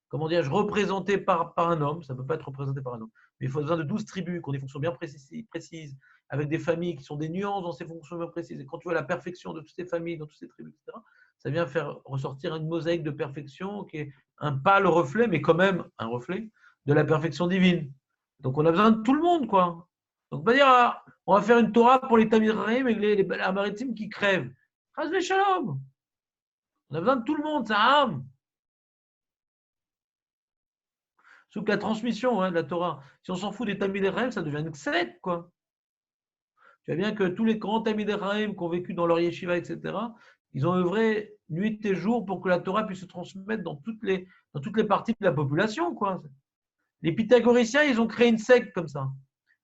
comment dire, représentée par un homme, ça ne peut pas être représenté par un homme. Mais il faut besoin de 12 tribus qui ont des fonctions bien précises, avec des familles qui sont des nuances dans ces fonctions bien précises. Et quand tu vois la perfection de toutes ces familles, dans toutes ces tribus, etc., ça vient faire ressortir une mosaïque de perfection qui est un pâle reflet, mais quand même un reflet de la perfection divine. Donc on a besoin de tout le monde, quoi. Donc pas dire, ah, on va faire une Torah pour les Tamid Rahim et les maritimes qui crèvent. Chas Shalom. On a besoin de tout le monde, ça âme. Sous la transmission de la Torah. Si on s'en fout des Tamid Rahim, ça devient une secte, quoi. Tu vois bien que tous les grands Tamid Rahim qui ont vécu dans leur yeshiva, etc., ils ont œuvré nuit et jour pour que la Torah puisse se transmettre dans toutes les parties de la population, quoi. Les pythagoriciens, ils ont créé une secte comme ça.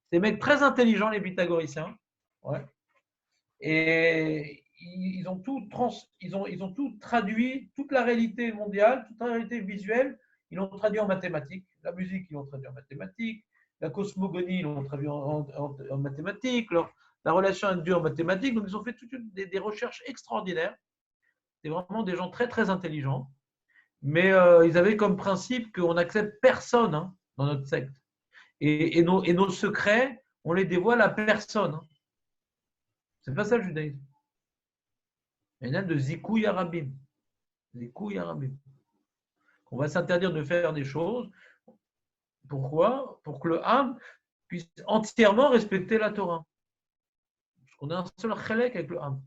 C'est des mecs très intelligents, les pythagoriciens. Ouais. Et ils ont tout traduit, toute la réalité mondiale, toute la réalité visuelle, ils l'ont traduit en mathématiques. La musique, ils l'ont traduit en mathématiques. La cosmogonie, ils l'ont traduit en mathématiques. La relation à Dieu en mathématiques. Donc, ils ont fait toutes des recherches extraordinaires. C'est vraiment des gens très, très intelligents. Mais ils avaient comme principe qu'on n'accepte personne dans notre secte. Et nos secrets, on les dévoile à personne. C'est pas ça le judaïsme. Il y en a de Zikou Yarabim. Zikou Yarabim. On va s'interdire de faire des choses. Pourquoi? Pour que le Ham puisse entièrement respecter la Torah. Parce qu'on a un seul chelek avec le Ham.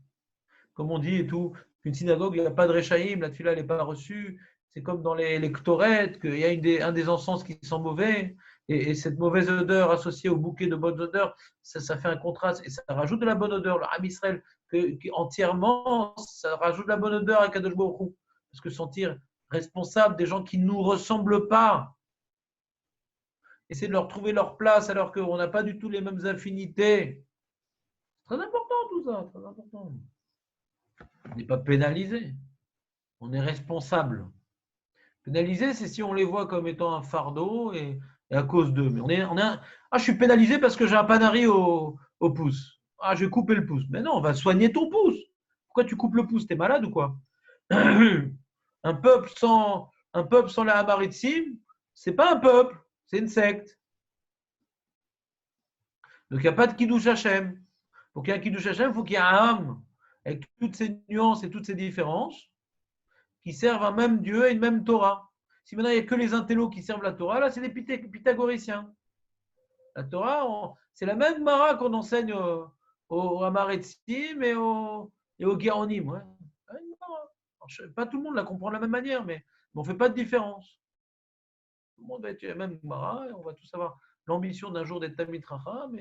Comme on dit et tout, qu'une synagogue, il n'y a pas de Rechaïm, la tefila n'est pas reçue. C'est comme dans les ktorettes, qu'il y a un des encens qui sent mauvais. Et cette mauvaise odeur associée au bouquet de bonnes odeurs, ça fait un contraste et ça rajoute de la bonne odeur. Le Ham Israël, qui entièrement, ça rajoute de la bonne odeur à Kadosh Baruch Hu. Parce que sentir responsable des gens qui ne nous ressemblent pas, essayer de leur trouver leur place alors qu'on n'a pas du tout les mêmes affinités. C'est très important tout ça, très important. On n'est pas pénalisé, on est responsable. Pénalisé, c'est si on les voit comme étant un fardeau et à cause d'eux. Mais je suis pénalisé parce que j'ai un panari au pouce. Ah, je vais couper le pouce. Mais non, on va soigner ton pouce. Pourquoi tu coupes le pouce? T'es malade ou quoi? Un peuple sans la Hamaritsim, c'est pas un peuple, c'est une secte. Donc il n'y a pas de Kiddush Hashem. Pour qu'il y ait un Kiddush Hashem, il faut qu'il y ait un âme, avec toutes ces nuances et toutes ces différences, qui servent un même Dieu et une même Torah. Si maintenant il n'y a que les intellos qui servent la Torah, là c'est les pythagoriciens. La Torah, c'est la même Mara qu'on enseigne au Hamaretzim et au Géonim. Ouais. Pas tout le monde la comprend de la même manière, mais on ne fait pas de différence. Tout le monde va être la même Mara et on va tous avoir l'ambition d'un jour d'être Talmid Chacham.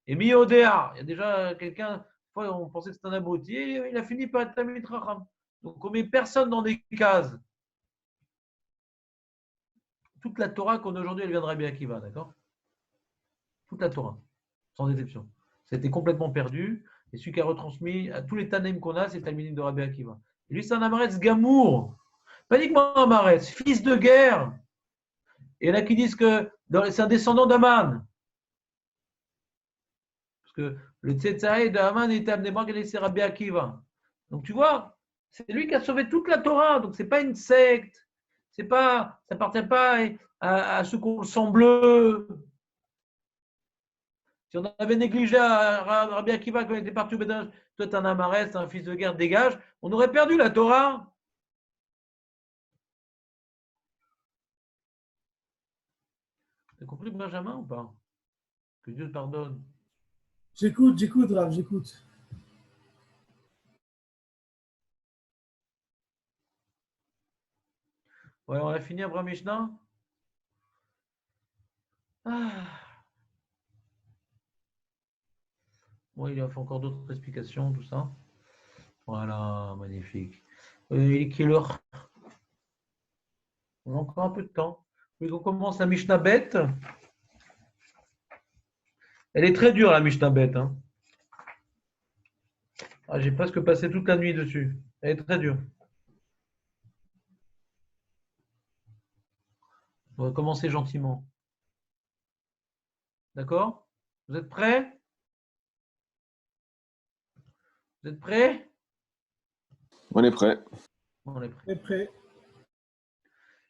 Et mi-odéa, il y a déjà quelqu'un, on pensait que c'était un abruti, et il a fini par être Talmid Chacham. Donc on ne met personne dans des cases. Toute la Torah qu'on a aujourd'hui, elle vient de Rabbi Akiva, d'accord? Toute la Torah, sans exception. Ça a été complètement perdu. Et celui qui a retransmis à tous les Tanem qu'on a, c'est le Talmidim de Rabbi Akiva. Et lui, c'est un Amaretz Gamour. Pas uniquement un Amaretz, fils de guerre. Et il y en a qui disent que c'est un descendant d'Aman. Parce que le Tzetzaï d'Aman était amené par c'est Rabbi Akiva. Donc tu vois, c'est lui qui a sauvé toute la Torah. Donc ce n'est pas une secte. Ça n'appartient pas à ceux qu'on le sang bleu. Si on avait négligé Rabbi Akiva quand il était parti au Bédin, toi tu es un Amarès, un fils de guerre, dégage, on aurait perdu la Torah. Tu as compris Benjamin ou pas? Que Dieu te pardonne. J'écoute, Rav, j'écoute. Ouais, on a fini après Mishnah. Ah. Bon, il a fait encore d'autres explications, tout ça. Voilà, magnifique. Il est quelle heure? On a encore un peu de temps. Oui, on commence la Mishnah bête. Elle est très dure, la Mishnah bête. Hein. Ah, j'ai presque passé toute la nuit dessus. Elle est très dure. On va commencer gentiment. D'accord? Vous êtes prêts? Vous êtes prêts? On est prêt. On est prêts. Très prêt.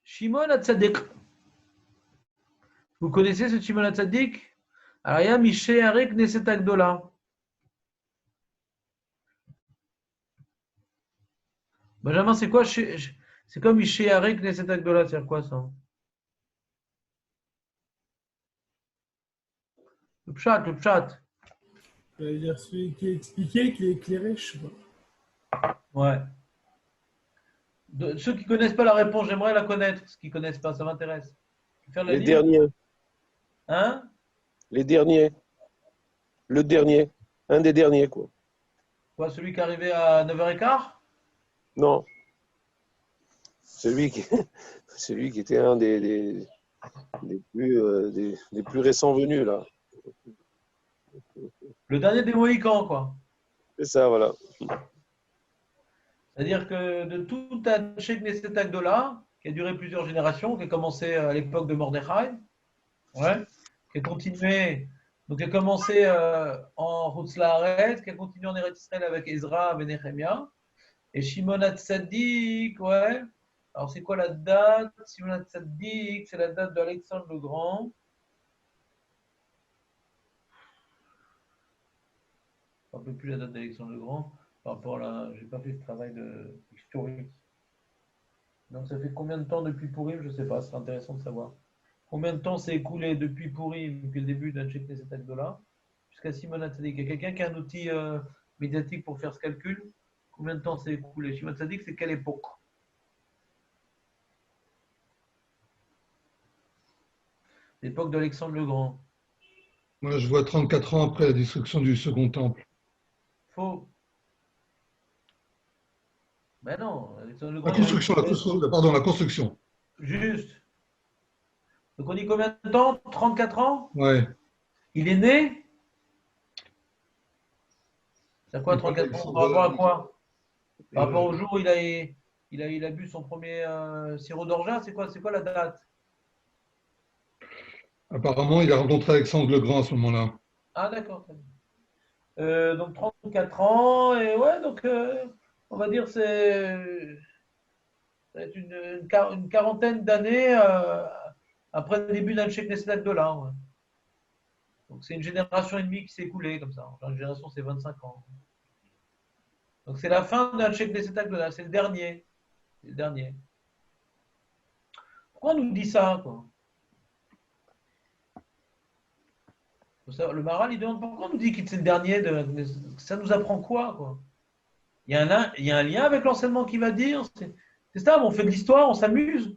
Shimon HaTzadik. Vous connaissez ce Shimon HaTzadik? Alors, il y a Mishe Harek Knesset Agdola. Benjamin, c'est quoi? C'est comme Mishe Harek Knesset Agdola, c'est quoi ça? Le pshat, le pshat. Ça veut dire celui qui est expliqué, qui est éclairé, je sais pas. Ouais. Ceux qui ne connaissent pas la réponse, j'aimerais la connaître. Ceux qui ne connaissent pas, ça m'intéresse. Faire la Les lire? derniers. Hein? Les derniers. Le dernier. Un des derniers, quoi. Quoi, celui qui est arrivé à 9h15? Non. Celui qui, celui qui était un des plus récents venus, là. Le dernier des Mohicans, quoi. C'est ça, voilà. C'est-à-dire que de tout Sheikh Knesset Agdola, qui a duré plusieurs générations, qui a commencé à l'époque de Mordechai, ouais, qui a continué, donc qui a commencé en Chutz La'aretz, qui a continué en Eretz Israël avec Ezra et Nehemia, et Shimon HaTzadik, ouais. Alors c'est quoi la date? Shimon HaTzadik, c'est la date d'Alexandre le Grand. Je ne me rappelle plus la date d'Alexandre le Grand. Par rapport à la. Je n'ai pas fait ce travail historique. Donc ça fait combien de temps depuis Purim? Je ne sais pas, c'est intéressant de savoir. Combien de temps s'est écoulé depuis Purim, depuis le début d'un Sheikh Knesset Agdola, jusqu'à Shimon HaTzadik? Il y a quelqu'un qui a un outil médiatique pour faire ce calcul? Combien de temps s'est écoulé? Shimon HaTzadik, c'est quelle époque? L'époque d'Alexandre le Grand. Moi, je vois 34 ans après la destruction du Second Temple. Faux. Ben non, Alexandre le La Grand. construction, pardon, la construction. Juste. Donc on dit combien de temps? 34 ans? Ouais. Il est né? C'est quoi 34 ans? Par rapport à quoi? Par rapport au jour où il a bu son premier sirop d'orgeat, c'est quoi la date? Apparemment, il a rencontré Alexandre le Grand à ce moment-là. Ah d'accord. Donc 34 ans, et ouais, donc on va dire c'est une quarantaine d'années après le début d'un Sheikh Knesset Agdola. Ouais. Donc c'est une génération et demie qui s'est écoulée comme ça. Une génération, c'est 25 ans. Donc c'est la fin d'un Sheikh Knesset Agdola, c'est le dernier. C'est le dernier. Pourquoi on nous dit ça, quoi? Le Maharal, il demande pourquoi on nous dit que c'est le dernier. Ça nous apprend quoi, quoi? Il y a un lien avec l'enseignement qui va dire. C'est ça, on fait de l'histoire, on s'amuse.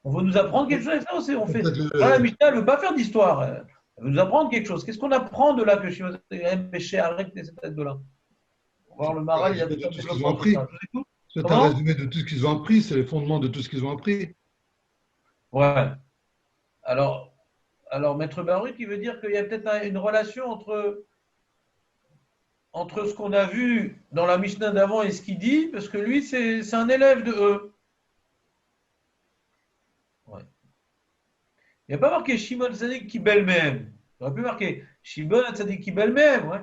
On veut nous apprendre quelque chose. Ça aussi, on fait. La Mishnah ne veut pas faire d'histoire. Elle veut nous apprendre quelque chose. Qu'est-ce qu'on apprend de là que Shimon aime pécher, arrête cette tête de là? On va voir le Maharal, il a tout ce qu'ils ont appris. C'est un résumé de tout ce qu'ils ont appris, c'est les fondements de tout ce qu'ils ont appris. Ouais. Alors, Maître Baruch, il veut dire qu'il y a peut-être une relation entre ce qu'on a vu dans la Mishnah d'avant et ce qu'il dit, parce que lui, c'est un élève de eux. Ouais. Il n'y a pas marqué Shimon Tzadik qui bel même. Il aurait pu marquer Shimon Tzadik qui bel même. Ouais.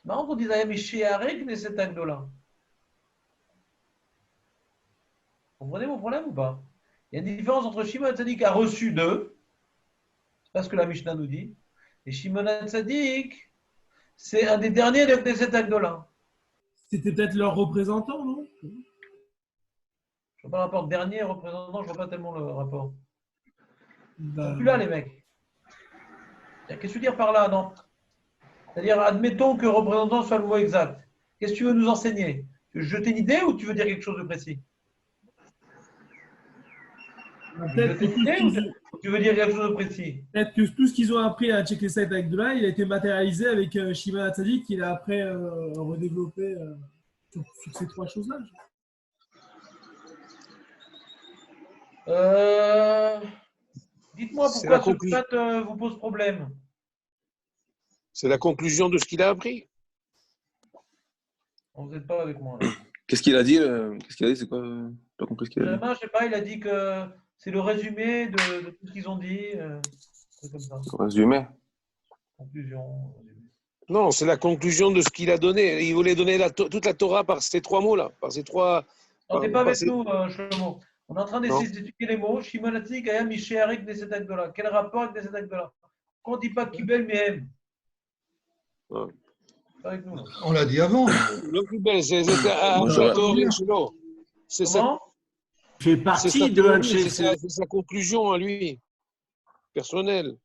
C'est marrant qu'on dise Ayamishéarek de cet acte-là. Vous comprenez mon problème ou pas? Il y a une différence entre Shimon Tzadik a reçu d'eux, c'est pas ce que la Mishnah nous dit, et Shimon Tzadik, c'est un des derniers de cet acte-là. C'était peut-être leur représentant, non? Je ne vois pas le rapport dernier représentant, je ne vois pas tellement le rapport. Ils sont plus là, les mecs. Qu'est-ce que tu veux dire par là, non? C'est-à-dire, admettons que représentant soit le mot exact. Qu'est-ce que tu veux nous enseigner? Tu veux jeter une idée ou tu veux dire quelque chose de précis? Peut-être que, Tu veux dire quelque chose de précis? peut-être que tout ce qu'ils ont appris à Check les avec Abdullah, il a été matérialisé avec Shimon Hatzadik, qu'il a après redéveloppé sur ces trois choses-là. Dites-moi pourquoi ce chat vous pose problème. C'est la conclusion de ce qu'il a appris. Vous n'êtes pas avec moi. Là. Qu'est-ce qu'il a dit Qu'est-ce qu'il a dit? C'est quoi? Je n'ai pas compris ce qu'il a dit. Je ne sais pas, il a dit que c'est le résumé de tout ce qu'ils ont dit. C'est comme ça. Résumé. Conclusion. Non, c'est la conclusion de ce qu'il a donné. Il voulait donner toute la Torah par ces trois mots-là, par ces trois. Non, tu n'es pas avec nous, Shlomo. On est en train d'essayer d'étudier les mots. Shimon Hatzadik, Aya, Mishéarek, Knesset Agdola. Quel rapport avec Knesset Agdola? Pourquoi on ne dit pas Kibel, mais M? Avec nous. On l'a dit avant. Le Kibel, c'est ça. Fait partie de Hanchek. C'est sa conclusion à lui, personnelle.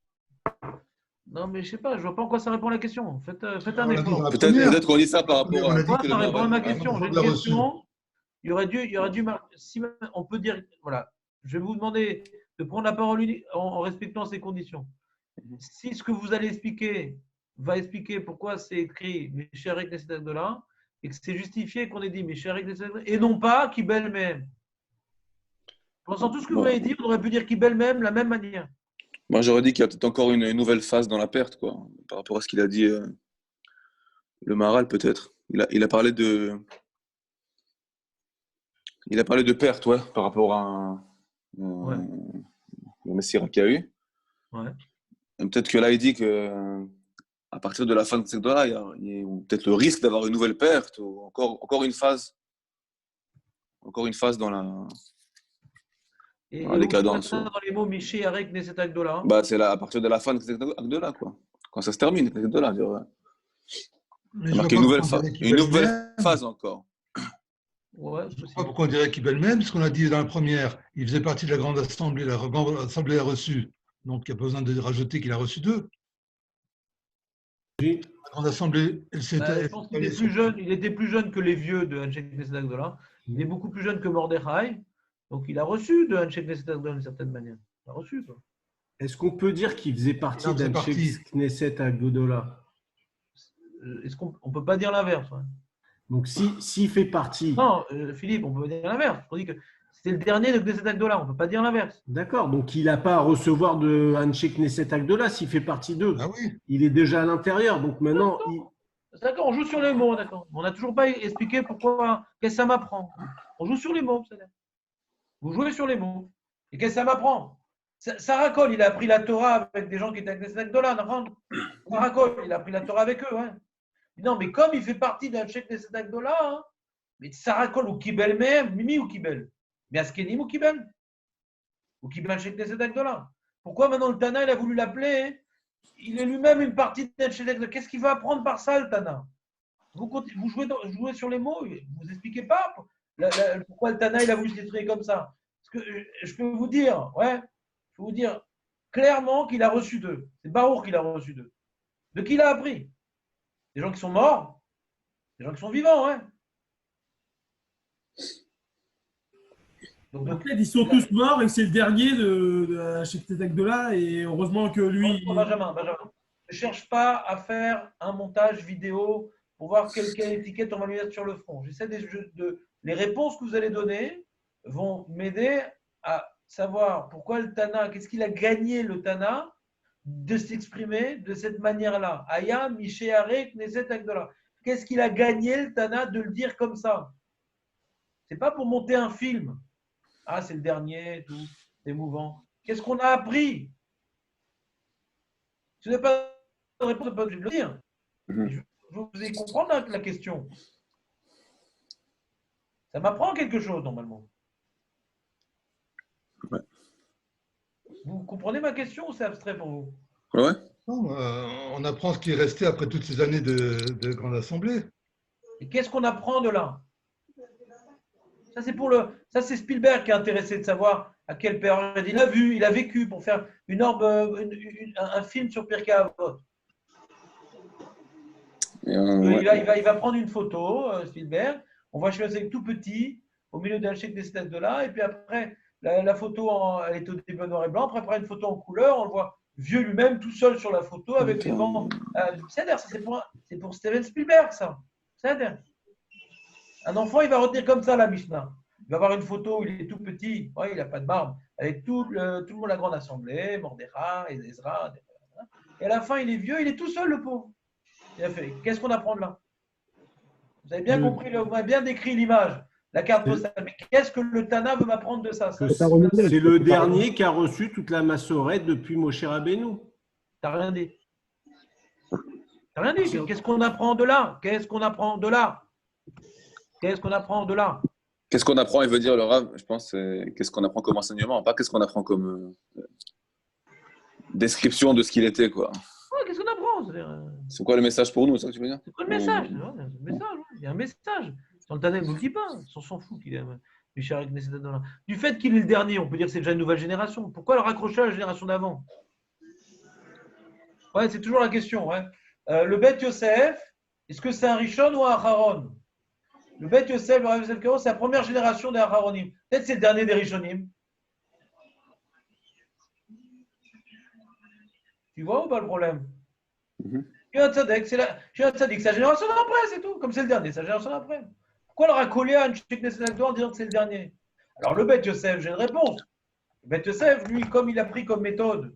Non, mais je ne sais pas, je ne vois pas en quoi ça répond à la question. Faites un effort. Peut-être qu'on dit ça par rapport à. Moi, ça répond à ma question. J'ai une question. Il y aurait dû si on peut dire, voilà, je vais vous demander de prendre la parole en respectant ces conditions. Si ce que vous allez expliquer va expliquer pourquoi c'est écrit mes chers Knesset Agdola et que c'est justifié qu'on ait dit mes chers Knesset Agdola et non pas Kibel même. Pensant tout ce que vous avez dit, on aurait pu dire Kibel même la même manière. Moi, j'aurais dit qu'il y a peut-être encore une nouvelle phase dans la perte, quoi, par rapport à ce qu'il a dit le Maharal, peut-être. Il a parlé de. Il a parlé de perte, ouais, par rapport à le Messira qu'il y a eu. Ouais. Peut-être que là, il dit que à partir de la fin de cette là il y a peut-être le risque d'avoir une nouvelle perte ou encore une phase. Encore une phase dans la décadence. Dans les mots Miché, Arek, Knesset Agdola. Bah, c'est là, à partir de la fin de Knesset Agdola, quoi. Quand ça se termine, Knesset Agdola. Il y a marqué une nouvelle phase encore. Ouais, je ne sais pas pourquoi on dirait Kibel même, ce qu'on a dit dans la première, il faisait partie de la grande assemblée, la grande assemblée a reçu, donc il n'y a pas besoin de rajouter qu'il a reçu deux. La grande assemblée, je pense qu'il était plus jeune, il était plus jeune que les vieux de Hanchek Knesset Agdola. Il est beaucoup plus jeune que Mordechai, donc il a reçu de Hanchek Knesset Agdola d'une certaine manière. Il a reçu, quoi. Est-ce qu'on peut dire qu'il faisait partie d'Hanchek Knesset Agdola? Est-ce qu'on ne peut pas dire l'inverse? Ouais. Donc, s'il fait partie… Non, Philippe, on peut dire l'inverse. On dit que c'était le dernier de Knesset Agdola. On ne peut pas dire l'inverse. D'accord. Donc, il n'a pas à recevoir de Hanchek Knesset Agdola s'il fait partie d'eux. Ah oui. Il est déjà à l'intérieur. Donc, maintenant… D'accord, on joue sur les mots, d'accord. On n'a toujours pas expliqué pourquoi, qu'est-ce que ça m'apprend. On joue sur les mots, vous savez. Vous jouez sur les mots. Et qu'est-ce que ça m'apprend? Sarah Cole, il a appris la Torah avec des gens qui étaient à Knesset Agdola. Sarah Cole, il a appris la Torah avec eux, ouais. Non, mais comme il fait partie d'un Hanchek Knesset Agdola, hein, mais Sarah Cole ou Kibel même, Mimi ou Kibel? Mais Askenim ou Kibel? Ou Kibel Hanchek Knesset Agdola? Pourquoi maintenant le Tana, il a voulu l'appeler? Il est lui-même une partie de Hanchek Agdola. Qu'est-ce qu'il va apprendre par ça, le Tana? Vous jouez sur les mots, vous n'expliquez pas pourquoi le Tana, il a voulu s'exprimer comme ça. Parce que je peux vous dire, clairement qu'il a reçu deux. C'est Baruch qu'il a reçu deux. De qui il a appris? Des gens qui sont morts, des gens qui sont vivants, ouais. Donc, ils sont tous morts et c'est le dernier de Hanchek Knesset Agdola et heureusement que lui… Benjamin, ne cherche pas à faire un montage vidéo pour voir quelle étiquette on va lui mettre sur le front. J'essaie les réponses que vous allez donner vont m'aider à savoir pourquoi le Tana, qu'est-ce qu'il a gagné le Tana de s'exprimer de cette manière-là. Aya, Miché, Arek, Knesset Agdola. Qu'est-ce qu'il a gagné le Tana de le dire comme ça? C'est pas pour monter un film. Ah, c'est le dernier, tout, c'est émouvant. Qu'est-ce qu'on a appris? Si vous n'avez pas de réponse, vous n'êtes pas obligé de le dire. Je vous ai comprendre la question. Ça m'apprend quelque chose, normalement. Ouais. Vous comprenez ma question ou c'est abstrait pour vous? Ouais. Non, on apprend ce qui est resté après toutes ces années de grande assemblée. Et qu'est-ce qu'on apprend de là? Ça, c'est Spielberg qui est intéressé de savoir À quelle période il a vu, il a vécu pour faire un film sur Pirkei Avot. Ouais. Il va prendre une photo, Spielberg. On va choisir tout petit, au milieu d'un chèque des de là. Et puis après, la photo, elle est au début noir et blanc. Après, une photo en couleur. On le voit vieux lui-même, tout seul sur la photo, avec les vents. C'est pour Steven Spielberg, ça. Un enfant, il va retenir comme ça la Mishnah. Il va avoir une photo où il est tout petit, il n'a pas de barbe, avec tout le monde de la grande assemblée, Mordechai, Ezra. Et à la fin, il est vieux, il est tout seul, le pauvre. Il a fait, qu'est-ce qu'on apprend de là? Vous avez bien compris, vous avez bien décrit l'image, la carte postale. Mais qu'est-ce que le Tana veut m'apprendre de ça? C'est le dernier qui a reçu toute la massorette depuis Moshe Rabbeinu. T'as rien dit. T'as rien dit. Qu'est-ce qu'on apprend de là? Qu'est-ce qu'on apprend de là? Qu'est-ce qu'on apprend de là? Qu'est-ce qu'on apprend, il veut dire le Rav, je pense, qu'est-ce qu'on apprend comme enseignement, pas qu'est-ce qu'on apprend comme description de ce qu'il était, quoi. Ouais, qu'est-ce qu'on apprend? C'est quoi le message pour nous, c'est ça que tu veux dire? C'est quoi le message? Il y a un message. Dans le Tana, il ne nous le dit pas. On s'en fout qu'il est du fait qu'il est le dernier, on peut dire que c'est déjà une nouvelle génération. Pourquoi le raccrocher à la génération d'avant? Ouais, c'est toujours la question. Ouais. Le Beth Yosef, est-ce que c'est un Rishon ou un Aharon? Le Beth Yosef, le Rav Yosef Karo, c'est la première génération des Aharonim. Peut-être c'est le dernier des Rishonim. Tu vois ou pas le problème? Shimon Tzaddik, c'est la génération d'après, c'est tout. Comme c'est le dernier, c'est la génération d'après. Pourquoi le raccoler à une Sheikh Knesset en disant que c'est le dernier? Alors le Beth Yosef, j'ai une réponse. Le Beth Yosef, lui, comme il a pris comme méthode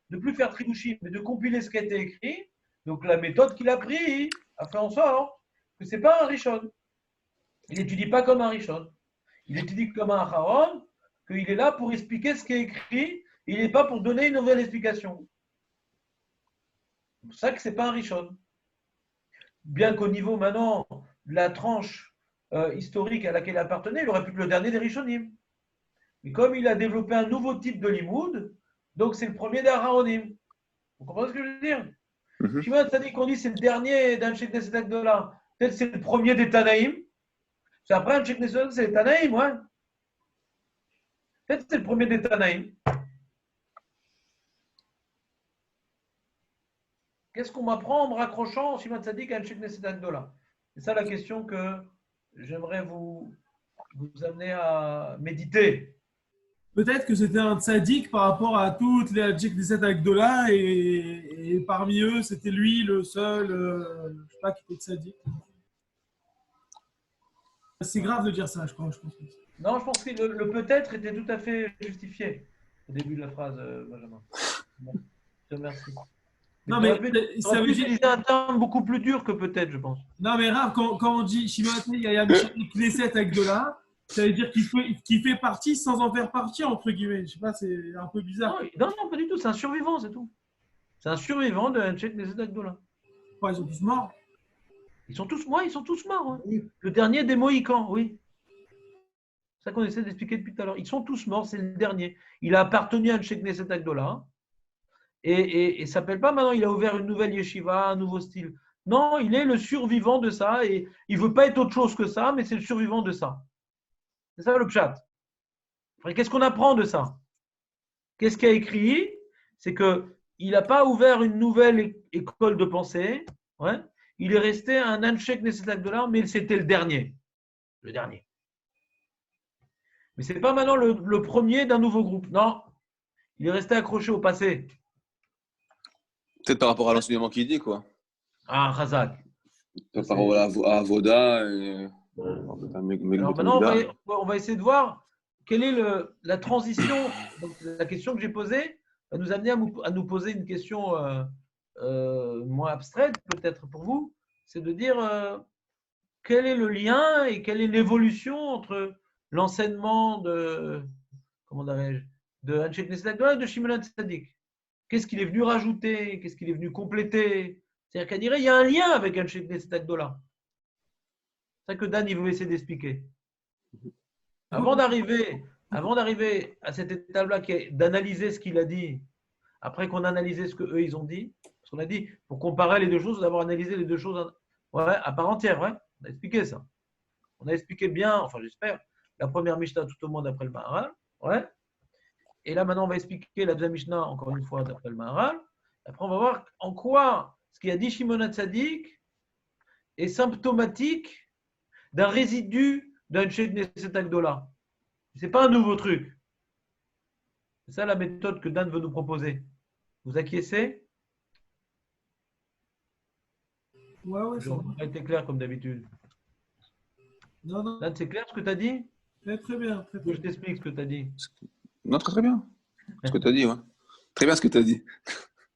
de ne plus faire Tribushim, mais de compiler ce qui a été écrit, donc la méthode qu'il a pris a fait en sorte que ce n'est pas un Rishon. Il n'étudie pas comme un Rishon. Il étudie comme un Aharon, qu'il est là pour expliquer ce qui est écrit, il n'est pas pour donner une nouvelle explication. C'est pour ça que ce n'est pas un Rishon. Bien qu'au niveau maintenant de la tranche historique à laquelle il appartenait, il aurait pu être le dernier des Rishonim. Mais comme il a développé un nouveau type de limoud, donc c'est le premier des Aharonim. Vous comprenez ce que je veux dire? Shimon Tzaddik, on dit c'est le dernier d'un Sheikh Knesset Agdola. Peut-être c'est le premier des Tanaïm. C'est après un Sheikh Knesset, c'est les Tanaïm, ouais. Peut-être c'est le premier des Tanaïm. Qu'est-ce qu'on m'apprend en me raccrochant Shimon Tzaddik à un Sheikh Knesset Agdola? C'est ça la question que j'aimerais vous amener à méditer. Peut-être que c'était un tzaddik par rapport à toutes les Sheikh Knesset Agdola et parmi eux, c'était lui le seul, je ne sais pas, qui était tzaddik. C'est grave de dire ça, je crois. Non, je pense que le peut-être était tout à fait justifié au début de la phrase, Benjamin. Bon, je te remercie. Non, mais ça veut utiliser un terme beaucoup plus dur que peut-être, je pense. Non, mais Rav, quand on dit Shimon Tzaddik Knesset Agdola, ça veut dire qu'il fait partie sans en faire partie, entre guillemets. Je sais pas, c'est un peu bizarre. Non, pas du tout. C'est un survivant, c'est tout. C'est un survivant de Sheikh Knesset Agdola. Ils sont tous morts. Ils sont tous morts. Hein. Oui. Le dernier des Mohicans, oui. C'est ça qu'on essaie d'expliquer depuis tout à l'heure. Ils sont tous morts, c'est le dernier. Il a appartenu à Sheikh Knesset Agdola. Et il ne s'appelle pas maintenant, il a ouvert une nouvelle yeshiva, un nouveau style. Non, il est le survivant de ça. Et il ne veut pas être autre chose que ça, mais c'est le survivant de ça. C'est ça le pshat. Qu'est-ce qu'on apprend de ça? Qu'est-ce qu'il a écrit? C'est qu'il n'a pas ouvert une nouvelle école de pensée. Ouais. Il est resté un Anshek Knesset Agdola, mais c'était le dernier. Le dernier. Mais ce n'est pas maintenant le premier d'un nouveau groupe. Non. Il est resté accroché au passé. Peut-être par rapport à l'enseignement qu'il dit, quoi. Ah, Chazak. Par rapport à Avoda et... Alors maintenant, on va essayer de voir quelle est la transition. Donc, la question que j'ai posée va nous amener à nous poser une question moins abstraite, peut-être pour vous. C'est de dire quel est le lien et quelle est l'évolution entre l'enseignement de Anshek Knesset Agdola et de Shimon Tzaddik. Qu'est-ce qu'il est venu rajouter? Qu'est-ce qu'il est venu compléter? C'est-à-dire qu'à dire, il y a un lien avec Anshek Knesset Agdola. C'est ça que Dan il veut essayer d'expliquer. Avant d'arriver à cette étape-là, qui est d'analyser ce qu'il a dit, après qu'on a analysé ce qu'eux ils ont dit, parce qu'on a dit, pour comparer les deux choses, d'avoir analysé les deux choses à part entière. Ouais, on a expliqué ça. On a expliqué bien, enfin j'espère, la première Mishnah tout au monde après le Maharal. Ouais. Et là, maintenant, on va expliquer la deuxième Mishnah, encore une fois, d'après le Maharal. Après, on va voir en quoi ce qu'il a dit Shimon HaTzadik est symptomatique d'un résidu d'un Sheikh Knesset Agdola. Ce n'est pas un nouveau truc. C'est ça la méthode que Dan veut nous proposer. Vous acquiescez? Ouais, Je n'ai pas été clair comme d'habitude. Non. Dan, c'est clair ce que tu as dit? Très bien. Je t'explique ce que tu as dit. Non, très bien. Ce que tu as dit, ouais. Très bien ce que tu as dit.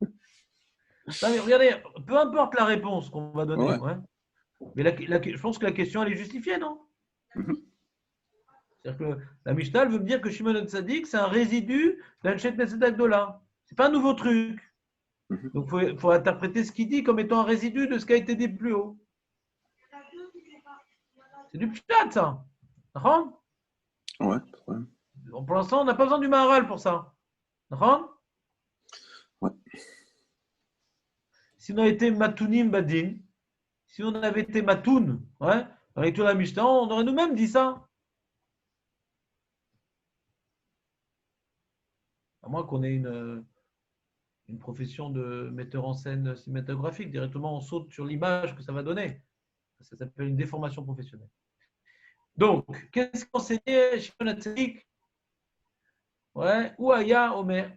Non, mais regardez, peu importe la réponse qu'on va donner, Ouais. ouais. Mais je pense que la question, elle est justifiée, non? C'est-à-dire que la Mishnah veut me dire que Shimon HaTzadik, c'est un résidu d'un Sheikh Knesset Agdola. Ce n'est pas un nouveau truc. Donc, il faut interpréter ce qu'il dit comme étant un résidu de ce qui a été dit plus haut. C'est du pshat, ça. D'accord? Ouais. Bon, pour l'instant, on n'a pas besoin du Maharal pour ça. D'accord? Ouais. Si on avait été Matounim Badin, si on avait été Matoun, ouais, dans les tours de la Mishnah, on aurait nous-mêmes dit ça. À moins qu'on ait une profession de metteur en scène cinématographique. Directement, on saute sur l'image que ça va donner. Ça s'appelle une déformation professionnelle. Donc, qu'est-ce qu'enseignait Shimon HaTzadik? Ouais, ou Aya Omer.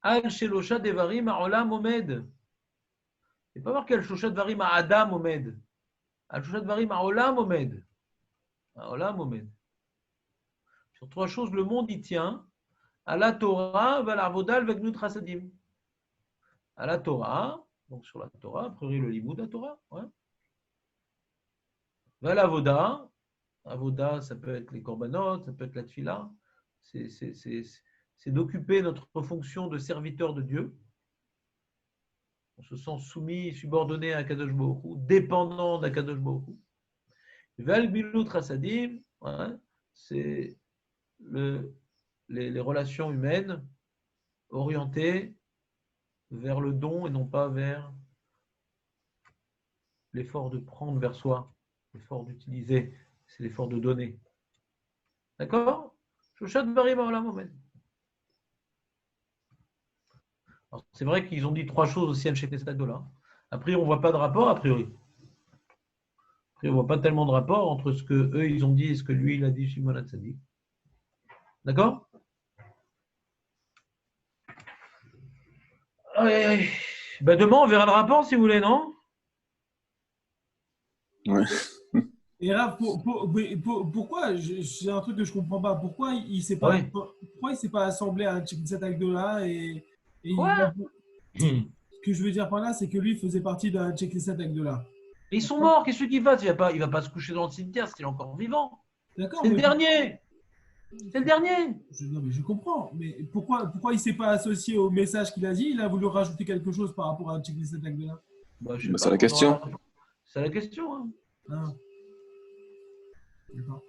Al Shelosha Devarim Ha'olam Omed. Il n'est pas marqué Al Shelosha Devarim Ha'adam Omed. Al Shelosha Devarim Ha'olam Omed. Ha'olam Omed. Sur trois choses, le monde y tient. À la Torah, à l'Avoda, le Gnut Chasadim. À la Torah, donc sur la Torah, a priori le Limoud, la Torah. Ouais. À l'Avoda, Avoda, ça peut être les korbanot, ça peut être la tfila. C'est d'occuper notre fonction de serviteur de Dieu. On se sent soumis, subordonné à Kadosh Baruch Hu, dépendant d'Akadosh Baruch Hu. Val Gnut Chasadim, c'est les relations humaines orientées vers le don et non pas vers l'effort de prendre vers soi, l'effort d'utiliser, c'est l'effort de donner. D'accord? C'est vrai qu'ils ont dit trois choses aussi à Sheikh Knesset Agdola. A priori, on ne voit pas de rapport, a priori. On ne voit pas tellement de rapport entre ce que eux ils ont dit et ce que lui il a dit, Shimon HaTzadik. D'accord? Ben demain, on verra le rapport si vous voulez, non? Ouais. Et là, pourquoi, c'est un truc que je ne comprends pas, pourquoi il ne s'est pas assemblé à un Knesset Agdola Quoi? Ce que je veux dire par là, c'est que lui faisait partie d'un Knesset Agdola. Ils sont morts, qu'est-ce qu'il fasse? Il va pas se coucher dans le cimetière s'il est encore vivant. D'accord. C'est le dernier. C'est le dernier. Non, mais je comprends. Mais pourquoi il ne s'est pas associé au message qu'il a dit? Il a voulu rajouter quelque chose par rapport à un Knesset Agdola. C'est la question. C'est la question. Hein. Ah. D'accord.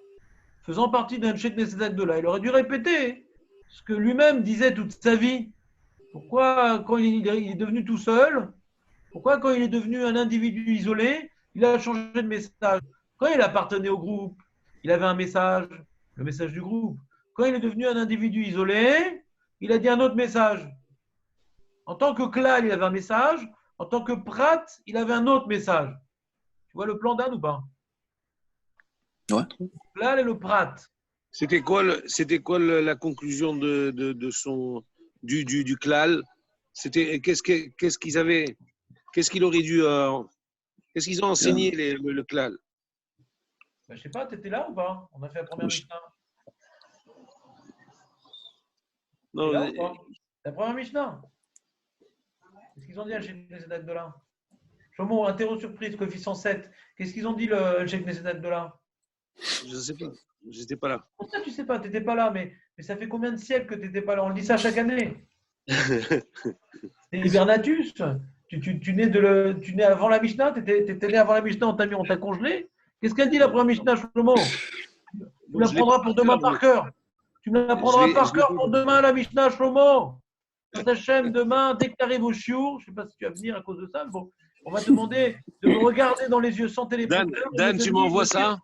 Faisant partie d'un Sheikh Knesset Agdola, il aurait dû répéter ce que lui-même disait toute sa vie. Pourquoi, quand il est devenu tout seul, pourquoi, quand il est devenu un individu isolé, il a changé de message? Quand il appartenait au groupe, il avait un message, le message du groupe. Quand il est devenu un individu isolé, il a dit un autre message. En tant que klal, il avait un message. En tant que prat, il avait un autre message. Tu vois le plan d'Anne ou pas? Ouais. Le klal et le prat. C'était quoi la conclusion du klal? C'était qu'est-ce qu'ils avaient, qu'est-ce qu'ils auraient dû, qu'est-ce qu'ils ont enseigné le klal? Ben, je sais pas, tu étais là ou pas? On a fait la première Mishnah. Non, la première Mishnah. Qu'est-ce qu'ils ont dit à Sheikh Knesset Agdola? Chomo, interro surprise, coefficient 7. Qu'est-ce qu'ils ont dit le Sheikh Knesset Agdola? Je ne sais pas. Je n'étais pas là. Pourquoi tu ne sais pas? Tu n'étais pas là, mais ça fait combien de siècles que tu n'étais pas là? On le dit ça chaque année. C'est Hibernatus. Tu nais avant la Mishnah? Tu étais né avant la Mishnah, on t'a congelé? Qu'est-ce qu'elle dit la première Mishnah, Shlomo? Tu me l'apprendras pour demain par cœur. Tu me l'apprendras par cœur pour demain la Mishnah, Shlomo. Hachem, demain, dès que tu arrives au shiur, je ne sais pas si tu vas venir à cause de ça, mais bon, on va te demander de me regarder dans les yeux sans téléphone. Dan, tu m'envoies ça?